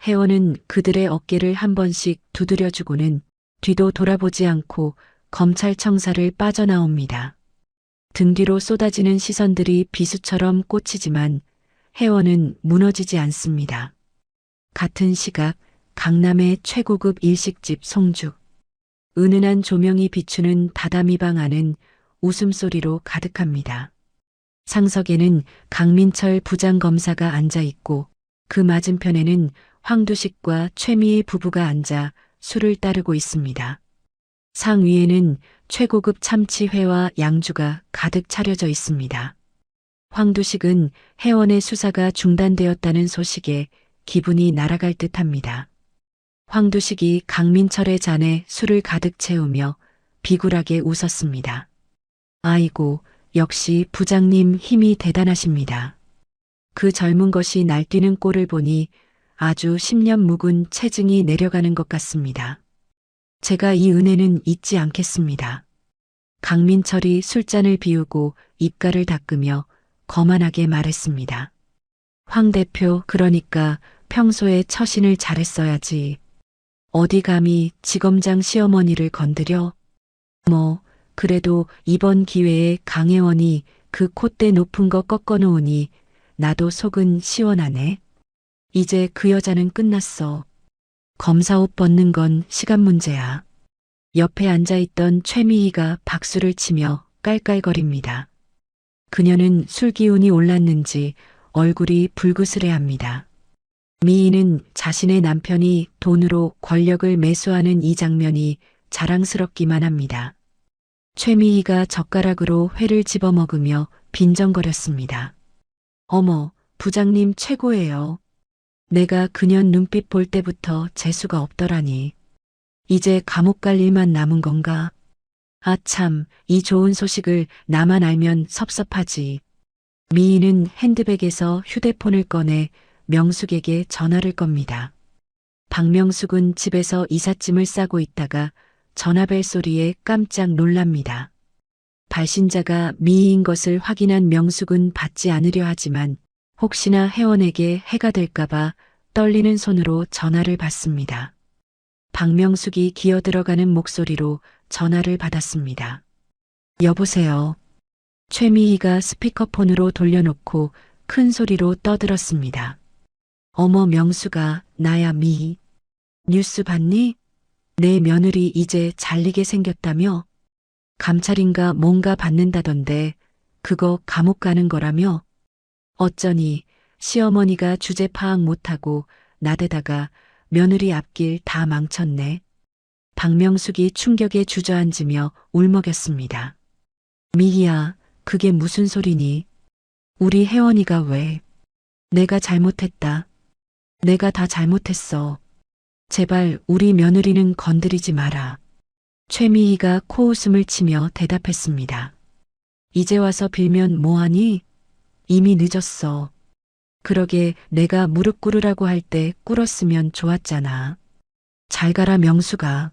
혜원은 그들의 어깨를 한 번씩 두드려주고는 뒤도 돌아보지 않고 검찰청사를 빠져나옵니다. 등 뒤로 쏟아지는 시선들이 비수처럼 꽂히지만 혜원은 무너지지 않습니다. 같은 시각 강남의 최고급 일식집 송죽. 은은한 조명이 비추는 다다미방 안은 웃음소리로 가득합니다. 상석에는 강민철 부장검사가 앉아 있고 그 맞은편에는 황두식과 최미애 부부가 앉아 술을 따르고 있습니다. 상 위에는 최고급 참치회와 양주가 가득 차려져 있습니다. 황두식은 혜원의 수사가 중단되었다는 소식에 기분이 날아갈 듯합니다. 황두식이 강민철의 잔에 술을 가득 채우며 비굴하게 웃었습니다. 아이고, 역시 부장님 힘이 대단하십니다. 그 젊은 것이 날뛰는 꼴을 보니 아주 10년 묵은 체증이 내려가는 것 같습니다. 제가 이 은혜는 잊지 않겠습니다. 강민철이 술잔을 비우고 입가를 닦으며 거만하게 말했습니다. 황 대표, 그러니까 평소에 처신을 잘했어야지. 어디 감히 지검장 시어머니를 건드려? 그래도 이번 기회에 강혜원이 그 콧대 높은 거 꺾어놓으니 나도 속은 시원하네. 이제 그 여자는 끝났어. 검사 옷 벗는 건 시간 문제야. 옆에 앉아있던 최미희가 박수를 치며 깔깔거립니다. 그녀는 술 기운이 올랐는지 얼굴이 불그스레합니다. 미희는 자신의 남편이 돈으로 권력을 매수하는 이 장면이 자랑스럽기만 합니다. 최미희가 젓가락으로 회를 집어먹으며 빈정거렸습니다. 어머, 부장님 최고예요. 내가 그년 눈빛 볼 때부터 재수가 없더라니. 이제 감옥 갈 일만 남은 건가? 아 참, 이 좋은 소식을 나만 알면 섭섭하지. 미희는 핸드백에서 휴대폰을 꺼내 명숙에게 전화를 겁니다. 박명숙은 집에서 이삿짐을 싸고 있다가 전화벨 소리에 깜짝 놀랍니다. 발신자가 미희인 것을 확인한 명숙은 받지 않으려 하지만 혹시나 혜원에게 해가 될까봐 떨리는 손으로 전화를 받습니다. 박명숙이 기어들어가는 목소리로 전화를 받았습니다. 여보세요. 최미희가 스피커폰으로 돌려놓고 큰 소리로 떠들었습니다. 어머 명숙아, 나야 미희. 뉴스 봤니? 내 며느리 이제 잘리게 생겼다며? 감찰인가 뭔가 받는다던데 그거 감옥 가는 거라며? 어쩌니 시어머니가 주제 파악 못하고 나대다가 며느리 앞길 다 망쳤네. 박명숙이 충격에 주저앉으며 울먹였습니다. 미희야, 그게 무슨 소리니? 우리 혜원이가 왜? 내가 잘못했다. 내가 다 잘못했어. 제발 우리 며느리는 건드리지 마라. 최미희가 코웃음을 치며 대답했습니다. 이제 와서 빌면 뭐하니? 이미 늦었어. 그러게 내가 무릎 꿇으라고 할 때 꿇었으면 좋았잖아. 잘 가라 명수가.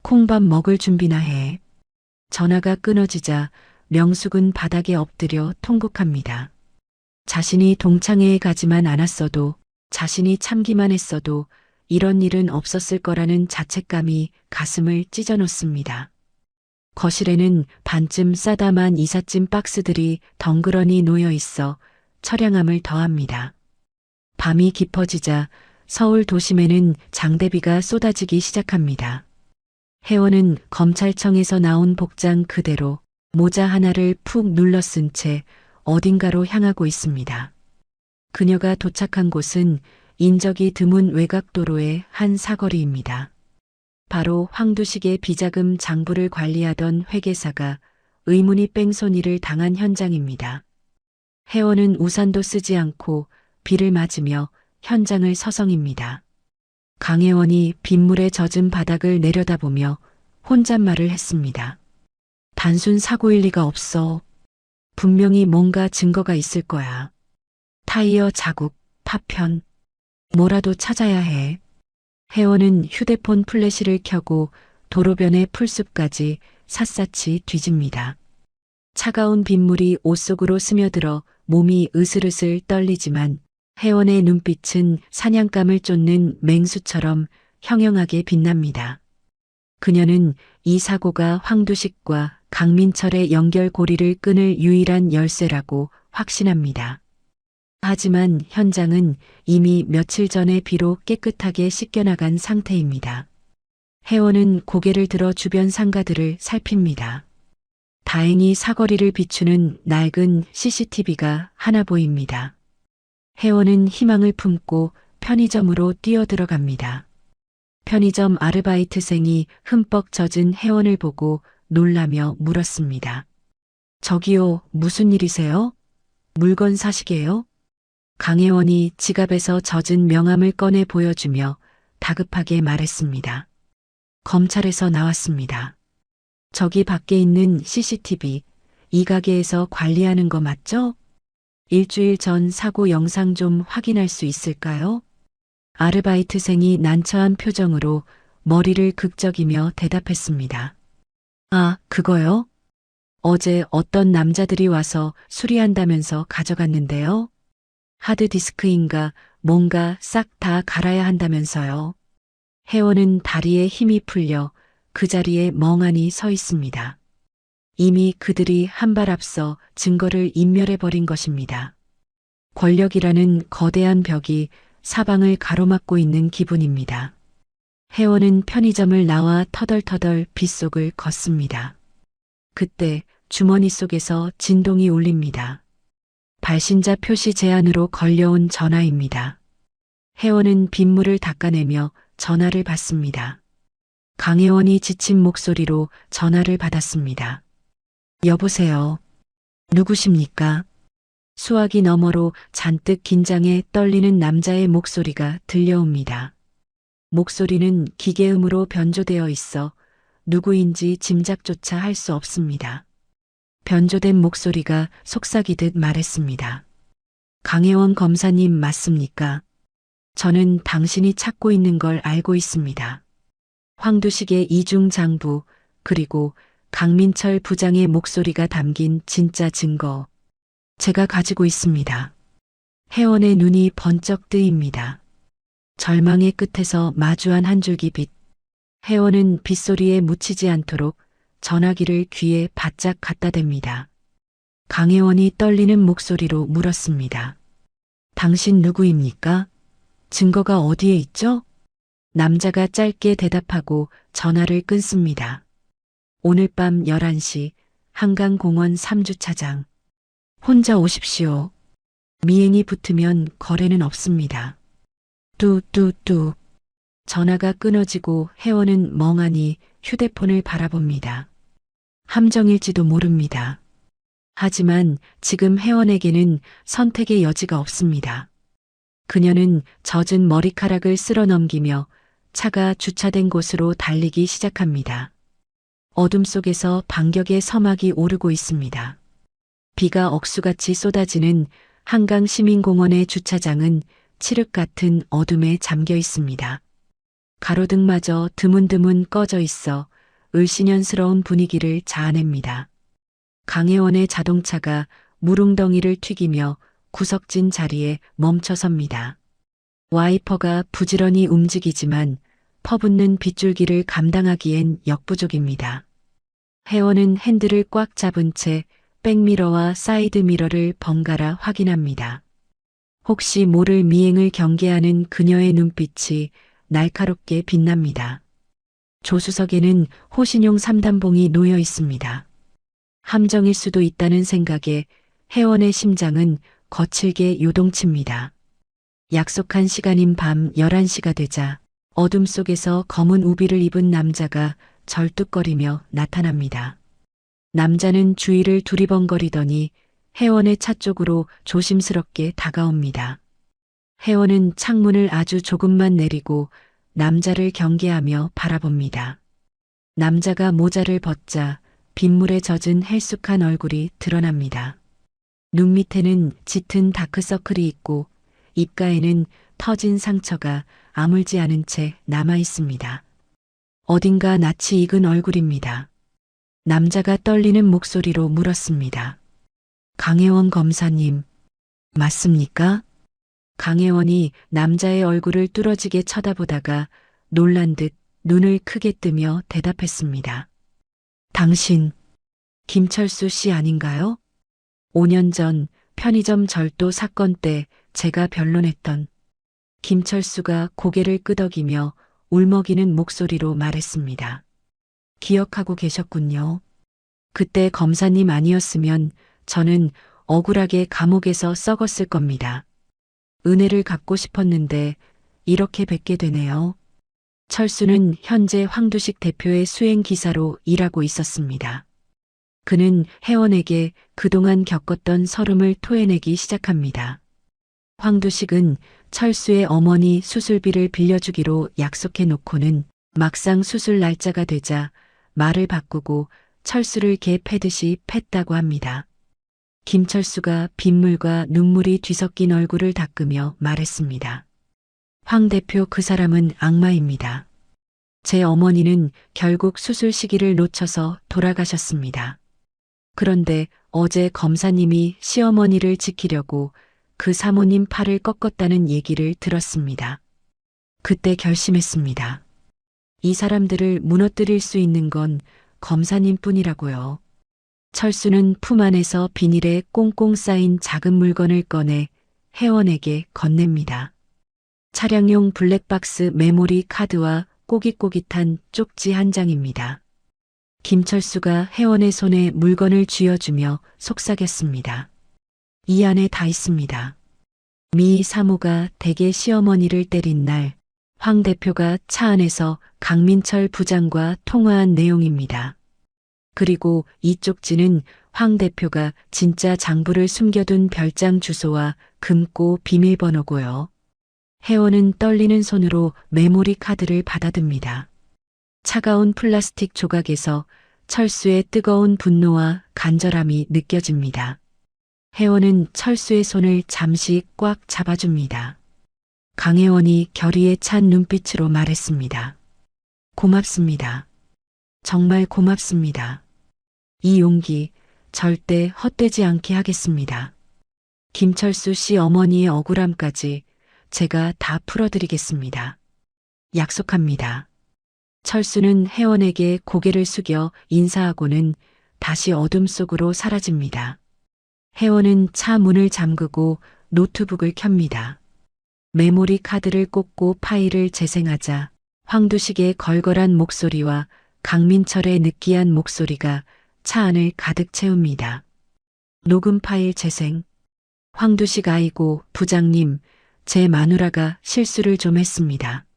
콩밥 먹을 준비나 해. 전화가 끊어지자 명숙은 바닥에 엎드려 통곡합니다. 자신이 동창회에 가지만 않았어도, 자신이 참기만 했어도 이런 일은 없었을 거라는 자책감이 가슴을 찢어놓습니다. 거실에는 반쯤 싸다만 이삿짐 박스들이 덩그러니 놓여 있어 처량함을 더합니다. 밤이 깊어지자 서울 도심에는 장대비가 쏟아지기 시작합니다. 혜원은 검찰청에서 나온 복장 그대로 모자 하나를 푹 눌러 쓴 채 어딘가로 향하고 있습니다. 그녀가 도착한 곳은 인적이 드문 외곽도로의 한 사거리입니다. 바로 황두식의 비자금 장부를 관리하던 회계사가 의문이 뺑소니를 당한 현장입니다. 혜원은 우산도 쓰지 않고 비를 맞으며 현장을 서성입니다. 강혜원이 빗물에 젖은 바닥을 내려다보며 혼잣말을 했습니다. 단순 사고일 리가 없어. 분명히 뭔가 증거가 있을 거야. 타이어 자국, 파편, 뭐라도 찾아야 해. 혜원은 휴대폰 플래시를 켜고 도로변의 풀숲까지 샅샅이 뒤집니다. 차가운 빗물이 옷 속으로 스며들어 몸이 으슬으슬 떨리지만 혜원의 눈빛은 사냥감을 쫓는 맹수처럼 형형하게 빛납니다. 그녀는 이 사고가 황두식과 강민철의 연결고리를 끊을 유일한 열쇠라고 확신합니다. 하지만 현장은 이미 며칠 전에 비로 깨끗하게 씻겨나간 상태입니다. 혜원은 고개를 들어 주변 상가들을 살핍니다. 다행히 사거리를 비추는 낡은 CCTV가 하나 보입니다. 혜원은 희망을 품고 편의점으로 뛰어들어갑니다. 편의점 아르바이트생이 흠뻑 젖은 혜원을 보고 놀라며 물었습니다. 저기요, 무슨 일이세요? 물건 사시게요? 강혜원이 지갑에서 젖은 명함을 꺼내 보여주며 다급하게 말했습니다. 검찰에서 나왔습니다. 저기 밖에 있는 CCTV, 이 가게에서 관리하는 거 맞죠? 일주일 전 사고 영상 좀 확인할 수 있을까요? 아르바이트생이 난처한 표정으로 머리를 극적이며 대답했습니다. 아, 그거요? 어제 어떤 남자들이 와서 수리한다면서 가져갔는데요. 하드디스크인가 뭔가 싹 다 갈아야 한다면서요. 혜원은 다리에 힘이 풀려 그 자리에 멍하니 서 있습니다. 이미 그들이 한 발 앞서 증거를 인멸해버린 것입니다. 권력이라는 거대한 벽이 사방을 가로막고 있는 기분입니다. 혜원은 편의점을 나와 터덜터덜 빗속을 걷습니다. 그때 주머니 속에서 진동이 울립니다. 발신자 표시 제한으로 걸려온 전화입니다. 혜원은 빗물을 닦아내며 전화를 받습니다. 강혜원이 지친 목소리로 전화를 받았습니다. 여보세요. 누구십니까? 수화기 너머로 잔뜩 긴장해 떨리는 남자의 목소리가 들려옵니다. 목소리는 기계음으로 변조되어 있어 누구인지 짐작조차 할 수 없습니다. 변조된 목소리가 속삭이듯 말했습니다. 강혜원 검사님 맞습니까? 저는 당신이 찾고 있는 걸 알고 있습니다. 황두식의 이중 장부, 그리고 강민철 부장의 목소리가 담긴 진짜 증거. 제가 가지고 있습니다. 혜원의 눈이 번쩍 뜨입니다. 절망의 끝에서 마주한 한 줄기 빛. 혜원은 빗소리에 묻히지 않도록 전화기를 귀에 바짝 갖다 댑니다. 강혜원이 떨리는 목소리로 물었습니다. 당신 누구입니까? 증거가 어디에 있죠? 남자가 짧게 대답하고 전화를 끊습니다. 오늘 밤 11시 한강공원 3주차장. 혼자 오십시오. 미행이 붙으면 거래는 없습니다. 뚜뚜뚜. 전화가 끊어지고 혜원은 멍하니 휴대폰을 바라봅니다. 함정일지도 모릅니다. 하지만 지금 혜원에게는 선택의 여지가 없습니다. 그녀는 젖은 머리카락을 쓸어 넘기며 차가 주차된 곳으로 달리기 시작합니다. 어둠 속에서 반격의 서막이 오르고 있습니다. 비가 억수같이 쏟아지는 한강시민공원의 주차장은 칠흑 같은 어둠에 잠겨 있습니다. 가로등마저 드문드문 꺼져 있어 을씨년스러운 분위기를 자아냅니다. 강혜원의 자동차가 무릉덩이를 튀기며 구석진 자리에 멈춰섭니다. 와이퍼가 부지런히 움직이지만 퍼붓는 빗줄기를 감당하기엔 역부족입니다. 혜원은 핸들을 꽉 잡은 채 백미러와 사이드미러를 번갈아 확인합니다. 혹시 모를 미행을 경계하는 그녀의 눈빛이 날카롭게 빛납니다. 조수석에는 호신용 3단봉이 놓여 있습니다. 함정일 수도 있다는 생각에 혜원의 심장은 거칠게 요동칩니다. 약속한 시간인 밤 11시가 되자 어둠 속에서 검은 우비를 입은 남자가 절뚝거리며 나타납니다. 남자는 주위를 두리번거리더니 혜원의 차 쪽으로 조심스럽게 다가옵니다. 혜원은 창문을 아주 조금만 내리고 남자를 경계하며 바라봅니다. 남자가 모자를 벗자 빗물에 젖은 헬쑥한 얼굴이 드러납니다. 눈 밑에는 짙은 다크서클이 있고 입가에는 터진 상처가 아물지 않은 채 남아 있습니다. 어딘가 낯이 익은 얼굴입니다. 남자가 떨리는 목소리로 물었습니다. 강혜원 검사님, 맞습니까? 강혜원이 남자의 얼굴을 뚫어지게 쳐다보다가 놀란 듯 눈을 크게 뜨며 대답했습니다. 당신, 김철수 씨 아닌가요? 5년 전 편의점 절도 사건 때 제가 변론했던. 김철수가 고개를 끄덕이며 울먹이는 목소리로 말했습니다. 기억하고 계셨군요. 그때 검사님 아니었으면 저는 억울하게 감옥에서 썩었을 겁니다. 은혜를 갚고 싶었는데 이렇게 뵙게 되네요. 철수는 현재 황두식 대표의 수행기사로 일하고 있었습니다. 그는 혜원에게 그동안 겪었던 서름을 토해내기 시작합니다. 황두식은 철수의 어머니 수술비를 빌려주기로 약속해 놓고는 막상 수술 날짜가 되자 말을 바꾸고 철수를 개 패듯이 팼다고 합니다. 김철수가 빗물과 눈물이 뒤섞인 얼굴을 닦으며 말했습니다. 황 대표 그 사람은 악마입니다. 제 어머니는 결국 수술 시기를 놓쳐서 돌아가셨습니다. 그런데 어제 검사님이 시어머니를 지키려고 그 사모님 팔을 꺾었다는 얘기를 들었습니다. 그때 결심했습니다. 이 사람들을 무너뜨릴 수 있는 건 검사님뿐이라고요. 철수는 품 안에서 비닐에 꽁꽁 쌓인 작은 물건을 꺼내 혜원에게 건넵니다. 차량용 블랙박스 메모리 카드와 꼬깃꼬깃한 쪽지 한 장입니다. 김철수가 혜원의 손에 물건을 쥐어주며 속삭였습니다. 이 안에 다 있습니다. 미 사모가 댁의 시어머니를 때린 날 황 대표가 차 안에서 강민철 부장과 통화한 내용입니다. 그리고 이 쪽지는 황 대표가 진짜 장부를 숨겨둔 별장 주소와 금고 비밀번호고요. 혜원은 떨리는 손으로 메모리 카드를 받아듭니다. 차가운 플라스틱 조각에서 철수의 뜨거운 분노와 간절함이 느껴집니다. 혜원은 철수의 손을 잠시 꽉 잡아줍니다. 강혜원이 결의에 찬 눈빛으로 말했습니다. 고맙습니다. 정말 고맙습니다. 이 용기 절대 헛되지 않게 하겠습니다. 김철수 씨 어머니의 억울함까지 제가 다 풀어드리겠습니다. 약속합니다. 철수는 혜원에게 고개를 숙여 인사하고는 다시 어둠 속으로 사라집니다. 혜원은 차 문을 잠그고 노트북을 켭니다. 메모리 카드를 꽂고 파일을 재생하자 황두식의 걸걸한 목소리와 강민철의 느끼한 목소리가 차 안을 가득 채웁니다. 녹음 파일 재생. 황두식 아이고 부장님, 제 마누라가 실수를 좀 했습니다.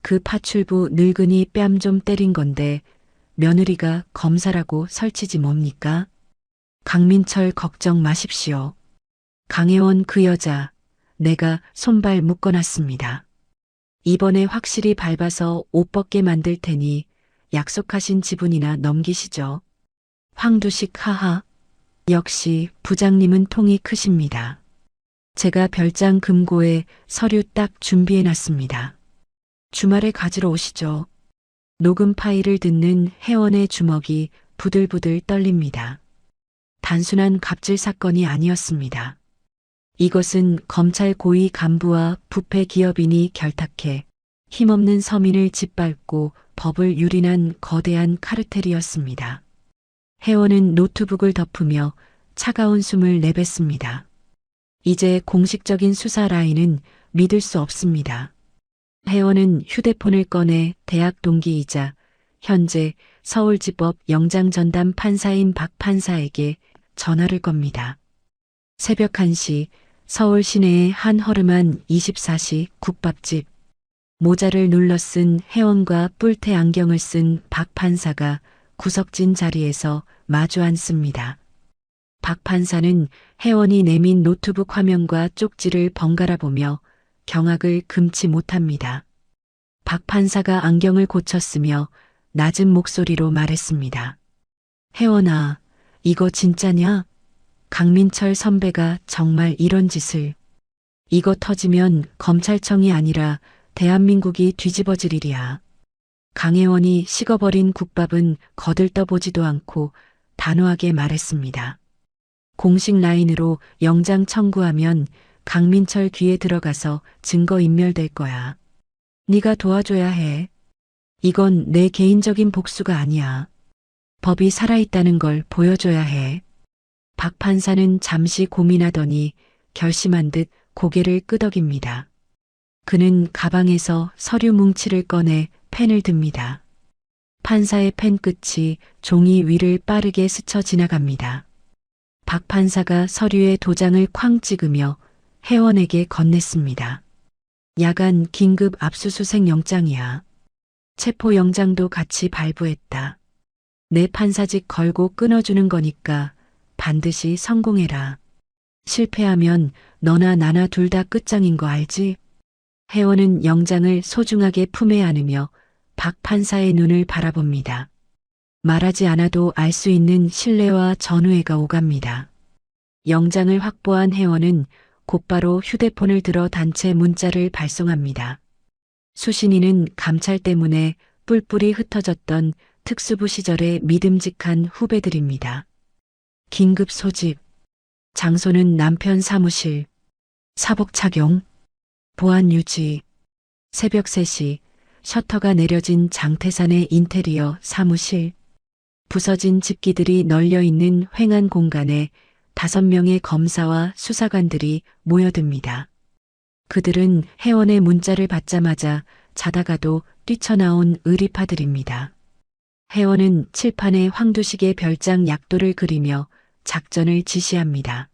그 파출부 늙은이 뺨 좀 때린 건데 며느리가 검사라고 설치지 뭡니까? 강민철 걱정 마십시오. 강혜원 그 여자 내가 손발 묶어놨습니다. 이번에 확실히 밟아서 옷 벗게 만들 테니 약속하신 지분이나 넘기시죠. 황두식 하하. 역시 부장님은 통이 크십니다. 제가 별장 금고에 서류 딱 준비해놨습니다. 주말에 가지러 오시죠. 녹음 파일을 듣는 혜원의 주먹이 부들부들 떨립니다. 단순한 갑질 사건이 아니었습니다. 이것은 검찰 고위 간부와 부패 기업인이 결탁해 힘없는 서민을 짓밟고 법을 유린한 거대한 카르텔이었습니다. 혜원은 노트북을 덮으며 차가운 숨을 내뱉습니다. 이제 공식적인 수사 라인은 믿을 수 없습니다. 혜원은 휴대폰을 꺼내 대학 동기이자 현재 서울지법 영장전담 판사인 박 판사에게 전화를 겁니다. 새벽 1시 서울 시내의 한 허름한 24시 국밥집. 모자를 눌러 쓴 혜원과 뿔테 안경을 쓴 박 판사가 구석진 자리에서 마주 앉습니다. 박 판사는 혜원이 내민 노트북 화면과 쪽지를 번갈아 보며 경악을 금치 못합니다. 박 판사가 안경을 고쳤으며 낮은 목소리로 말했습니다. 혜원아, 이거 진짜냐? 강민철 선배가 정말 이런 짓을. 이거 터지면 검찰청이 아니라 대한민국이 뒤집어질 일이야. 강혜원이 식어버린 국밥은 거들떠보지도 않고 단호하게 말했습니다. 공식 라인으로 영장 청구하면 강민철 귀에 들어가서 증거인멸될 거야. 네가 도와줘야 해. 이건 내 개인적인 복수가 아니야. 법이 살아있다는 걸 보여줘야 해. 박 판사는 잠시 고민하더니 결심한 듯 고개를 끄덕입니다. 그는 가방에서 서류 뭉치를 꺼내 펜을 듭니다. 판사의 펜 끝이 종이 위를 빠르게 스쳐 지나갑니다. 박 판사가 서류에 도장을 쾅 찍으며 회원에게 건넸습니다. 야간 긴급 압수수색 영장이야. 체포 영장도 같이 발부했다. 내 판사직 걸고 끊어주는 거니까 반드시 성공해라. 실패하면 너나 나나 둘 다 끝장인 거 알지? 회원은 영장을 소중하게 품에 안으며 박 판사의 눈을 바라봅니다. 말하지 않아도 알 수 있는 신뢰와 전우애가 오갑니다. 영장을 확보한 회원은 곧바로 휴대폰을 들어 단체 문자를 발송합니다. 수신인은 감찰 때문에 뿔뿔이 흩어졌던 특수부 시절의 믿음직한 후배들입니다. 긴급 소집. 장소는 남편 사무실. 사복 착용. 보안 유지. 새벽 3시 셔터가 내려진 장태산의 인테리어 사무실. 부서진 집기들이 널려있는 횡한 공간에 5명의 검사와 수사관들이 모여듭니다. 그들은 회원의 문자를 받자마자 자다가도 뛰쳐나온 의리파들입니다. 회원은 칠판에 황두식의 별장 약도를 그리며 작전을 지시합니다.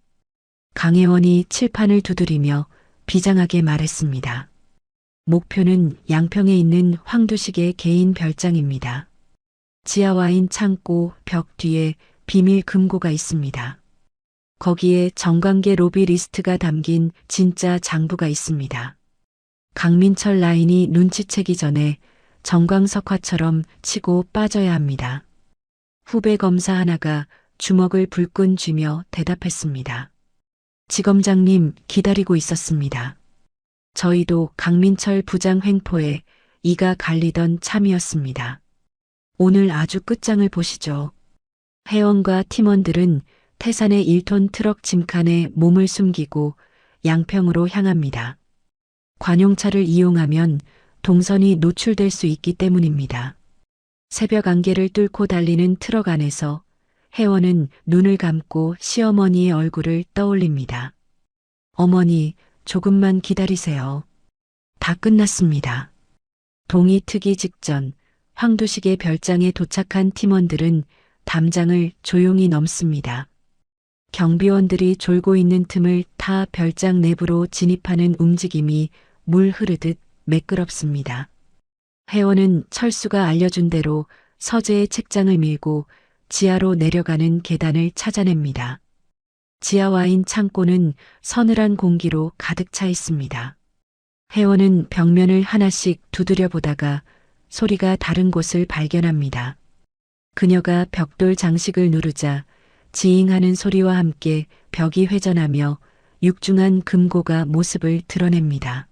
강혜원이 칠판을 두드리며 비장하게 말했습니다. 목표는 양평에 있는 황두식의 개인 별장입니다. 지하와인 창고 벽 뒤에 비밀 금고가 있습니다. 거기에 정관계 로비 리스트가 담긴 진짜 장부가 있습니다. 강민철 라인이 눈치채기 전에 정광석화처럼 치고 빠져야 합니다. 후배 검사 하나가 주먹을 불끈 쥐며 대답했습니다. 지검장님 기다리고 있었습니다. 저희도 강민철 부장 횡포에 이가 갈리던 참이었습니다. 오늘 아주 끝장을 보시죠. 회원과 팀원들은 태산의 1톤 트럭 짐칸에 몸을 숨기고 양평으로 향합니다. 관용차를 이용하면 동선이 노출될 수 있기 때문입니다. 새벽 안개를 뚫고 달리는 트럭 안에서 회원은 눈을 감고 시어머니의 얼굴을 떠올립니다. 어머니, 조금만 기다리세요. 다 끝났습니다. 동이 트기 직전 황두식의 별장에 도착한 팀원들은 담장을 조용히 넘습니다. 경비원들이 졸고 있는 틈을 타 별장 내부로 진입하는 움직임이 물 흐르듯 매끄럽습니다. 회원은 철수가 알려준 대로 서재의 책장을 밀고 지하로 내려가는 계단을 찾아냅니다. 지하 와인 창고는 서늘한 공기로 가득 차 있습니다. 회원은 벽면을 하나씩 두드려 보다가 소리가 다른 곳을 발견합니다. 그녀가 벽돌 장식을 누르자 지잉하는 소리와 함께 벽이 회전하며 육중한 금고가 모습을 드러냅니다.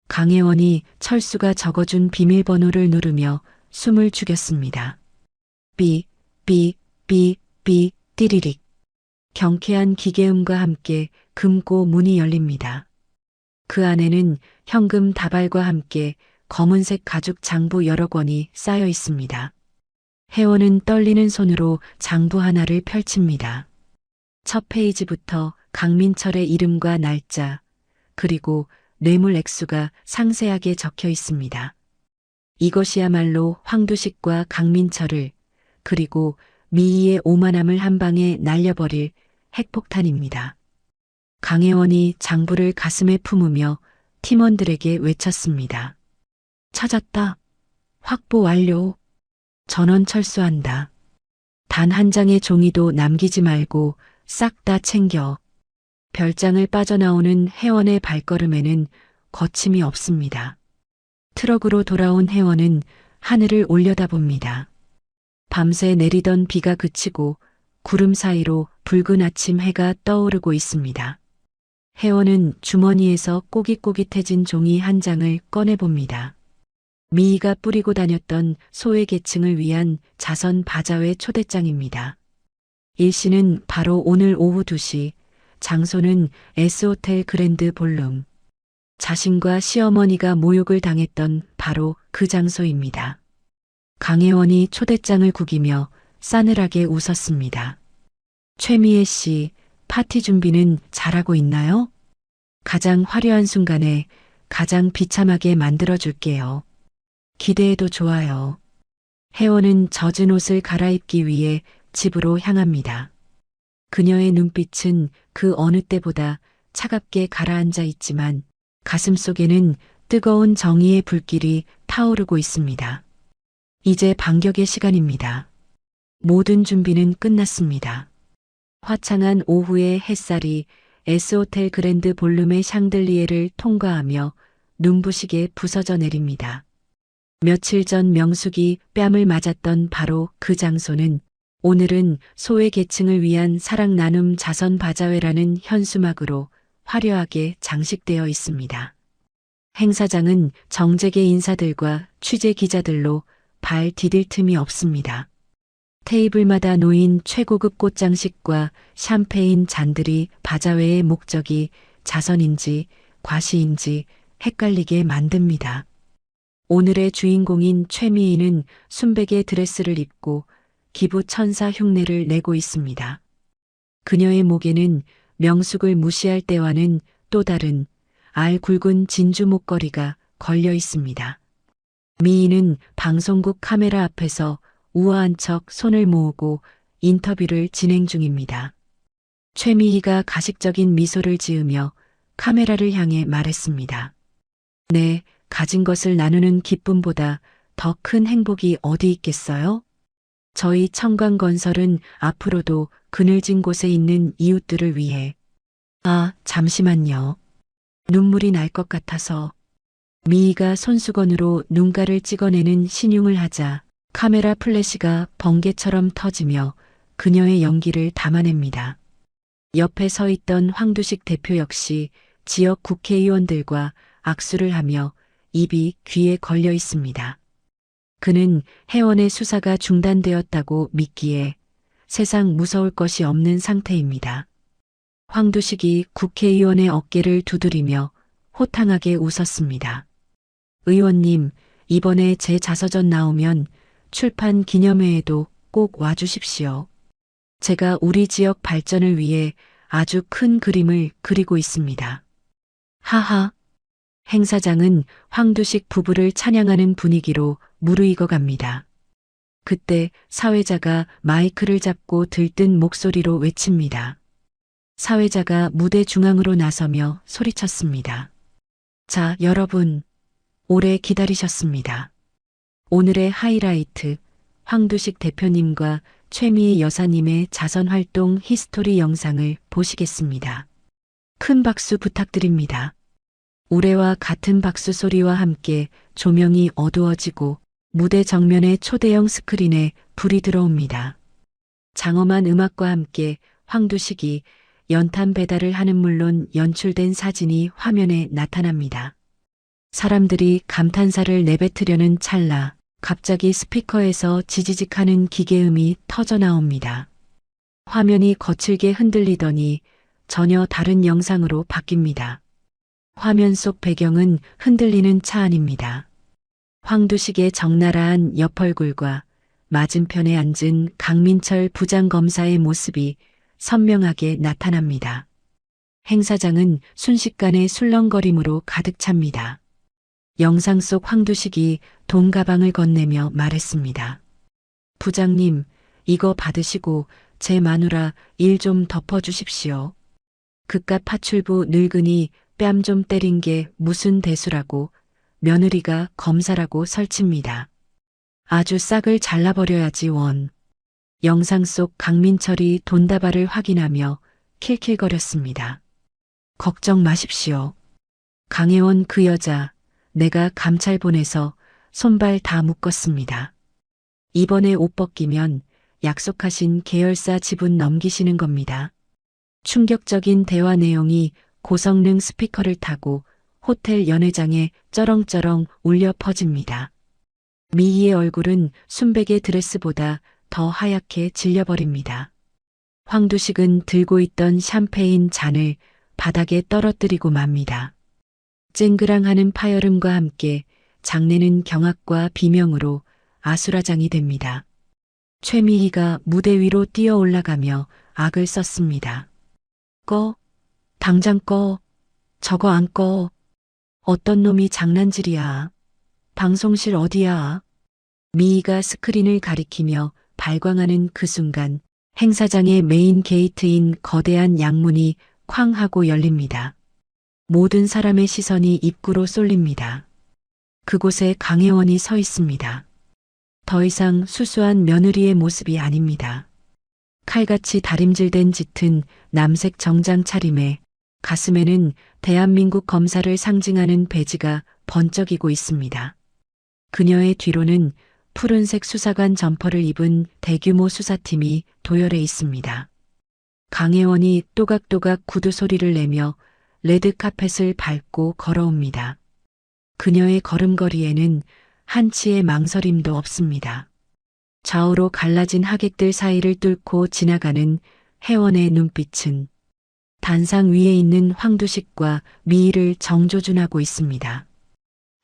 강혜원이 철수가 적어준 비밀번호를 누르며 숨을 죽였습니다. 삐, 삐, 삐, 삐, 띠리릭. 경쾌한 기계음과 함께 금고 문이 열립니다. 그 안에는 현금 다발과 함께 검은색 가죽 장부 여러 권이 쌓여 있습니다. 회원은 떨리는 손으로 장부 하나를 펼칩니다. 첫 페이지부터 강민철의 이름과 날짜, 그리고 뇌물 액수가 상세하게 적혀 있습니다. 이것이야말로 황두식과 강민철을, 그리고 미희의 오만함을 한 방에 날려버릴 핵폭탄입니다. 강혜원이 장부를 가슴에 품으며 팀원들에게 외쳤습니다. 찾았다. 확보 완료. 전원 철수한다. 단 한 장의 종이도 남기지 말고 싹 다 챙겨. 별장을 빠져나오는 회원의 발걸음에는 거침이 없습니다. 트럭으로 돌아온 회원은 하늘을 올려다봅니다. 밤새 내리던 비가 그치고 구름 사이로 붉은 아침 해가 떠오르고 있습니다. 회원은 주머니에서 꼬깃꼬깃해진 종이 한 장을 꺼내봅니다. 미희가 뿌리고 다녔던 소외계층을 위한 자선 바자회 초대장입니다. 일시는 바로 오늘 오후 2시, 장소는 S호텔 그랜드 볼룸. 자신과 시어머니가 모욕을 당했던 바로 그 장소입니다. 강혜원이 초대장을 구기며 싸늘하게 웃었습니다. 최미애 씨, 파티 준비는 잘하고 있나요? 가장 화려한 순간에 가장 비참하게 만들어줄게요. 기대해도 좋아요. 혜원은 젖은 옷을 갈아입기 위해 집으로 향합니다. 그녀의 눈빛은 그 어느 때보다 차갑게 가라앉아 있지만 가슴 속에는 뜨거운 정의의 불길이 타오르고 있습니다. 이제 반격의 시간입니다. 모든 준비는 끝났습니다. 화창한 오후의 햇살이 S호텔 그랜드 볼룸의 샹들리에를 통과하며 눈부시게 부서져 내립니다. 며칠 전 명숙이 뺨을 맞았던 바로 그 장소는 오늘은 소외 계층을 위한 사랑 나눔 자선 바자회라는 현수막으로 화려하게 장식되어 있습니다. 행사장은 정재계 인사들과 취재 기자들로 발 디딜 틈이 없습니다. 테이블마다 놓인 최고급 꽃장식과 샴페인 잔들이 바자회의 목적이 자선인지 과시인지 헷갈리게 만듭니다. 오늘의 주인공인 최미희는 순백의 드레스를 입고 기부 천사 흉내를 내고 있습니다. 그녀의 목에는 명숙을 무시할 때와는 또 다른 알 굵은 진주 목걸이가 걸려 있습니다. 미희는 방송국 카메라 앞에서 우아한 척 손을 모으고 인터뷰를 진행 중입니다. 최미희가 가식적인 미소를 지으며 카메라를 향해 말했습니다. 네, 가진 것을 나누는 기쁨보다 더 큰 행복이 어디 있겠어요? 저희 청광건설은 앞으로도 그늘진 곳에 있는 이웃들을 위해. 아, 잠시만요. 눈물이 날 것 같아서. 미희가 손수건으로 눈가를 찍어내는 신용을 하자 카메라 플래시가 번개처럼 터지며 그녀의 연기를 담아냅니다. 옆에 서 있던 황두식 대표 역시 지역 국회의원들과 악수를 하며 입이 귀에 걸려 있습니다. 그는 혜원의 수사가 중단되었다고 믿기에 세상 무서울 것이 없는 상태입니다. 황두식이 국회의원의 어깨를 두드리며 호탕하게 웃었습니다. 의원님, 이번에 제 자서전 나오면 출판 기념회에도 꼭 와주십시오. 제가 우리 지역 발전을 위해 아주 큰 그림을 그리고 있습니다. 하하. 행사장은 황두식 부부를 찬양하는 분위기로 무르익어 갑니다. 그때 사회자가 마이크를 잡고 들뜬 목소리로 외칩니다. 사회자가 무대 중앙으로 나서며 소리쳤습니다. 자, 여러분, 오래 기다리셨습니다. 오늘의 하이라이트, 황두식 대표님과 최미희 여사님의 자선활동 히스토리 영상을 보시겠습니다. 큰 박수 부탁드립니다. 우레와 같은 박수 소리와 함께 조명이 어두워지고 무대 정면의 초대형 스크린에 불이 들어옵니다. 장엄한 음악과 함께 황두식이 연탄 배달을 하는 물론 연출된 사진이 화면에 나타납니다. 사람들이 감탄사를 내뱉으려는 찰나 갑자기 스피커에서 지지직하는 기계음이 터져 나옵니다. 화면이 거칠게 흔들리더니 전혀 다른 영상으로 바뀝니다. 화면 속 배경은 흔들리는 차 안입니다. 황두식의 적나라한 옆얼굴과 맞은편에 앉은 강민철 부장검사의 모습이 선명하게 나타납니다. 행사장은 순식간에 술렁거림으로 가득 찹니다. 영상 속 황두식이 돈 가방을 건네며 말했습니다. 부장님, 이거 받으시고 제 마누라 일 좀 덮어주십시오. 그깟 파출부 늙은이 뺨 좀 때린 게 무슨 대수라고 며느리가 검사라고 설칩니다. 아주 싹을 잘라버려야지 원. 영상 속 강민철이 돈다발을 확인하며 킬킬거렸습니다. 걱정 마십시오. 강혜원 그 여자 내가 감찰 보내서 손발 다 묶었습니다. 이번에 옷 벗기면 약속하신 계열사 지분 넘기시는 겁니다. 충격적인 대화 내용이 고성능 스피커를 타고 호텔 연회장에 쩌렁쩌렁 울려 퍼집니다. 미희의 얼굴은 순백의 드레스보다 더 하얗게 질려버립니다. 황두식은 들고 있던 샴페인 잔을 바닥에 떨어뜨리고 맙니다. 쨍그랑하는 파열음과 함께 장내는 경악과 비명으로 아수라장이 됩니다. 최미희가 무대 위로 뛰어 올라가며 악을 썼습니다. 꺼. 당장 꺼. 저거 안 꺼. 어떤 놈이 장난질이야. 방송실 어디야. 미희가 스크린을 가리키며 발광하는 그 순간 행사장의 메인 게이트인 거대한 양문이 쾅 하고 열립니다. 모든 사람의 시선이 입구로 쏠립니다. 그곳에 강혜원이 서 있습니다. 더 이상 수수한 며느리의 모습이 아닙니다. 칼같이 다림질된 짙은 남색 정장 차림에 가슴에는 대한민국 검사를 상징하는 배지가 번쩍이고 있습니다. 그녀의 뒤로는 푸른색 수사관 점퍼를 입은 대규모 수사팀이 도열해 있습니다. 강혜원이 또각또각 구두 소리를 내며 레드카펫을 밟고 걸어옵니다. 그녀의 걸음걸이에는 한치의 망설임도 없습니다. 좌우로 갈라진 하객들 사이를 뚫고 지나가는 혜원의 눈빛은 단상 위에 있는 황두식과 미희를 정조준하고 있습니다.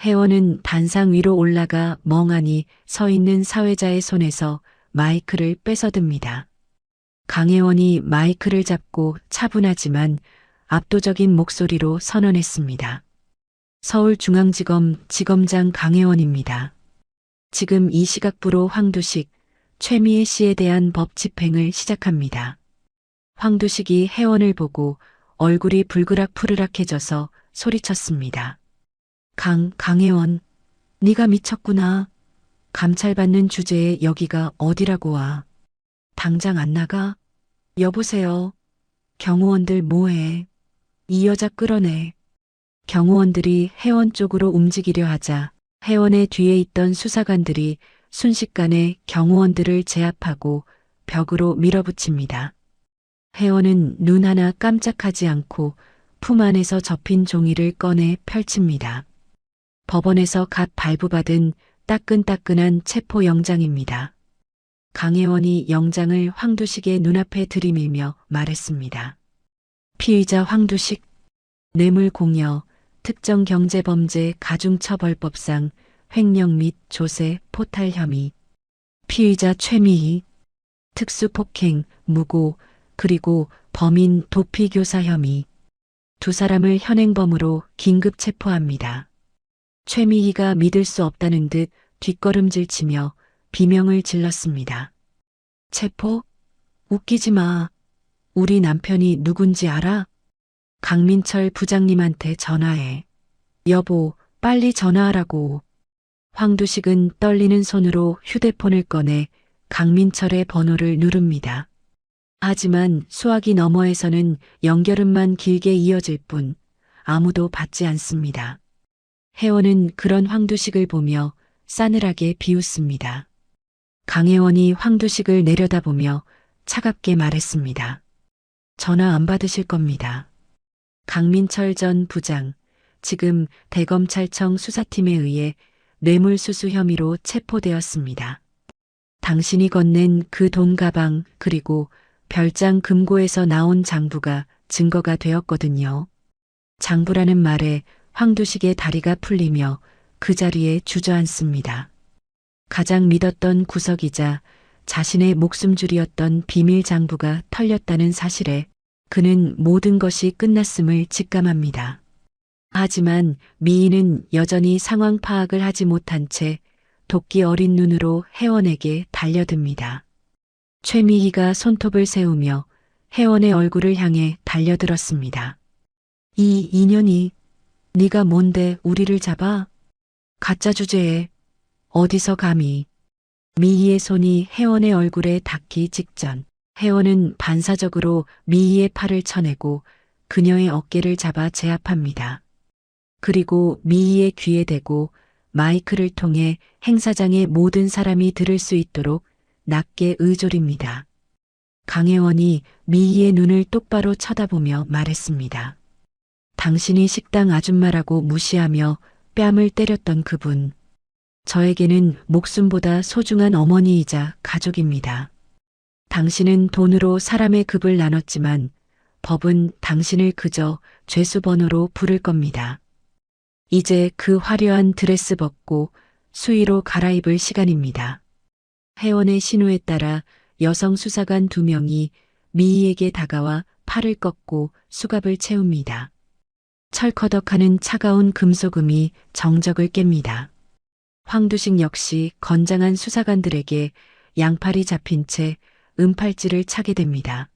혜원은 단상 위로 올라가 멍하니 서 있는 사회자의 손에서 마이크를 뺏어듭니다. 강혜원이 마이크를 잡고 차분하지만 압도적인 목소리로 선언했습니다. 서울중앙지검 지검장 강혜원입니다. 지금 이 시각부로 황두식, 최미애 씨에 대한 법 집행을 시작합니다. 황두식이 혜원을 보고 얼굴이 불그락푸르락해져서 소리쳤습니다. 강혜원, 네가 미쳤구나. 감찰받는 주제에 여기가 어디라고 와. 당장 안 나가? 여보세요. 경호원들 뭐해? 이 여자 끌어내. 경호원들이 혜원 쪽으로 움직이려 하자 혜원의 뒤에 있던 수사관들이 순식간에 경호원들을 제압하고 벽으로 밀어붙입니다. 혜원은 눈 하나 깜짝하지 않고 품 안에서 접힌 종이를 꺼내 펼칩니다. 법원에서 갓 발부받은 따끈따끈한 체포영장입니다. 강혜원이 영장을 황두식의 눈앞에 들이밀며 말했습니다. 피의자 황두식, 뇌물공여, 특정경제범죄 가중처벌법상 횡령 및 조세, 포탈 혐의. 피의자 최미희, 특수폭행, 무고, 그리고 범인 도피교사 혐의. 두 사람을 현행범으로 긴급 체포합니다. 최미희가 믿을 수 없다는 듯 뒷걸음질 치며 비명을 질렀습니다. 체포? 웃기지 마. 우리 남편이 누군지 알아? 강민철 부장님한테 전화해. 여보, 빨리 전화하라고. 황두식은 떨리는 손으로 휴대폰을 꺼내 강민철의 번호를 누릅니다. 하지만 수화기 너머에서는 연결음만 길게 이어질 뿐 아무도 받지 않습니다. 혜원은 그런 황두식을 보며 싸늘하게 비웃습니다. 강혜원이 황두식을 내려다보며 차갑게 말했습니다. 전화 안 받으실 겁니다. 강민철 전 부장, 지금 대검찰청 수사팀에 의해 뇌물수수 혐의로 체포되었습니다. 당신이 건넨 그 돈 가방 그리고 별장 금고에서 나온 장부가 증거가 되었거든요. 장부라는 말에 황두식의 다리가 풀리며 그 자리에 주저앉습니다. 가장 믿었던 구석이자 자신의 목숨줄이었던 비밀 장부가 털렸다는 사실에 그는 모든 것이 끝났음을 직감합니다. 하지만 미희는 여전히 상황 파악을 하지 못한 채 도끼 어린 눈으로 혜원에게 달려듭니다. 최미희가 손톱을 세우며 혜원의 얼굴을 향해 달려들었습니다. 이 인연이 네가 뭔데 우리를 잡아? 가짜 주제에 어디서 감히. 미희의 손이 혜원의 얼굴에 닿기 직전 혜원은 반사적으로 미희의 팔을 쳐내고 그녀의 어깨를 잡아 제압합니다. 그리고 미희의 귀에 대고 마이크를 통해 행사장의 모든 사람이 들을 수 있도록 낮게 의졸입니다. 강혜원이 미희의 눈을 똑바로 쳐다보며 말했습니다. 당신이 식당 아줌마라고 무시하며 뺨을 때렸던 그분. 저에게는 목숨보다 소중한 어머니이자 가족입니다. 당신은 돈으로 사람의 급을 나눴지만 법은 당신을 그저 죄수번호로 부를 겁니다. 이제 그 화려한 드레스 벗고 수의로 갈아입을 시간입니다. 혜원의 신호에 따라 여성 수사관 2명이 미희에게 다가와 팔을 꺾고 수갑을 채웁니다. 철커덕하는 차가운 금속음이 정적을 깹니다. 황두식 역시 건장한 수사관들에게 양팔이 잡힌 채 은팔찌를 차게 됩니다.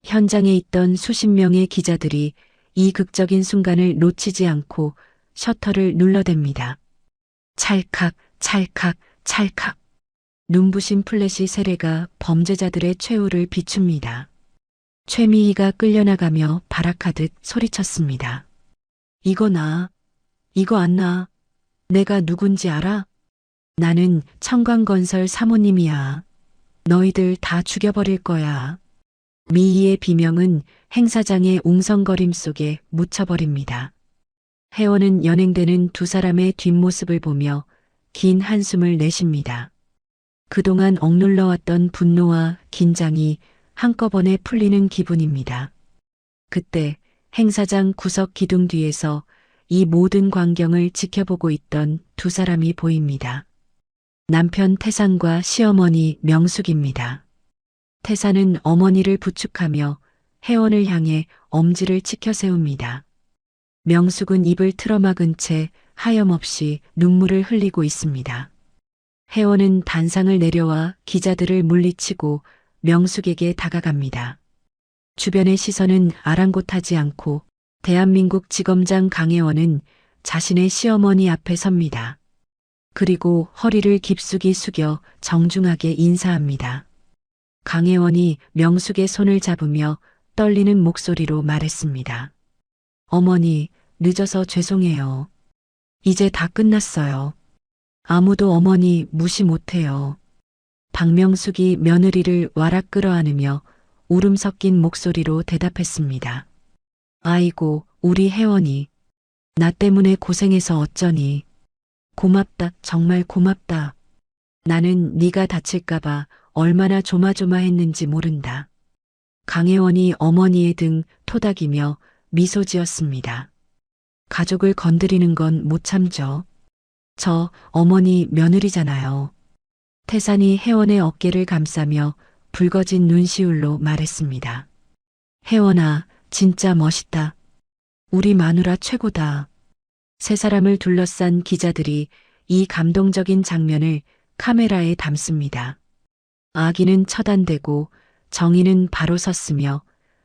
현장에 있던 수십 명의 기자들이 이 극적인 순간을 놓치지 않고 셔터를 눌러댑니다. 찰칵, 찰칵, 찰칵. 눈부신 플래시 세례가 범죄자들의 최후를 비춥니다. 최미희가 끌려나가며 발악하듯 소리쳤습니다. 이거 나. 이거 안 나. 내가 누군지 알아? 나는 청광건설 사모님이야. 너희들 다 죽여버릴 거야. 미희의 비명은 행사장의 웅성거림 속에 묻혀버립니다. 혜원은 연행되는 두 사람의 뒷모습을 보며 긴 한숨을 내쉽니다. 그동안 억눌러왔던 분노와 긴장이 한꺼번에 풀리는 기분입니다. 그때 행사장 구석 기둥 뒤에서 이 모든 광경을 지켜보고 있던 두 사람이 보입니다. 남편 태산과 시어머니 명숙입니다. 태산은 어머니를 부축하며 혜원을 향해 엄지를 치켜 세웁니다. 명숙은 입을 틀어막은 채 하염없이 눈물을 흘리고 있습니다. 혜원은 단상을 내려와 기자들을 물리치고 명숙에게 다가갑니다. 주변의 시선은 아랑곳하지 않고 대한민국 지검장 강혜원은 자신의 시어머니 앞에 섭니다. 그리고 허리를 깊숙이 숙여 정중하게 인사합니다. 강혜원이 명숙의 손을 잡으며 떨리는 목소리로 말했습니다. 어머니, 늦어서 죄송해요. 이제 다 끝났어요. 아무도 어머니 무시 못해요. 박명숙이 며느리를 와락 끌어안으며 울음 섞인 목소리로 대답했습니다. 아이고, 우리 혜원이. 나 때문에 고생해서 어쩌니. 고맙다, 정말 고맙다. 나는 네가 다칠까봐 얼마나 조마조마했는지 모른다. 강혜원이 어머니의 등 토닥이며 미소 지었습니다. 가족을 건드리는 건 못 참죠. 저 어머니 며느리잖아요. 태산이 혜원의 어깨를 감싸며 붉어진 눈시울로 말했습니다. 혜원아, 진짜 멋있다. 우리 마누라 최고다. 세 사람을 둘러싼 기자들이 이 감동적인 장면을 카메라에 담습니다. 악인은 처단되고 정의는 바로 섰으며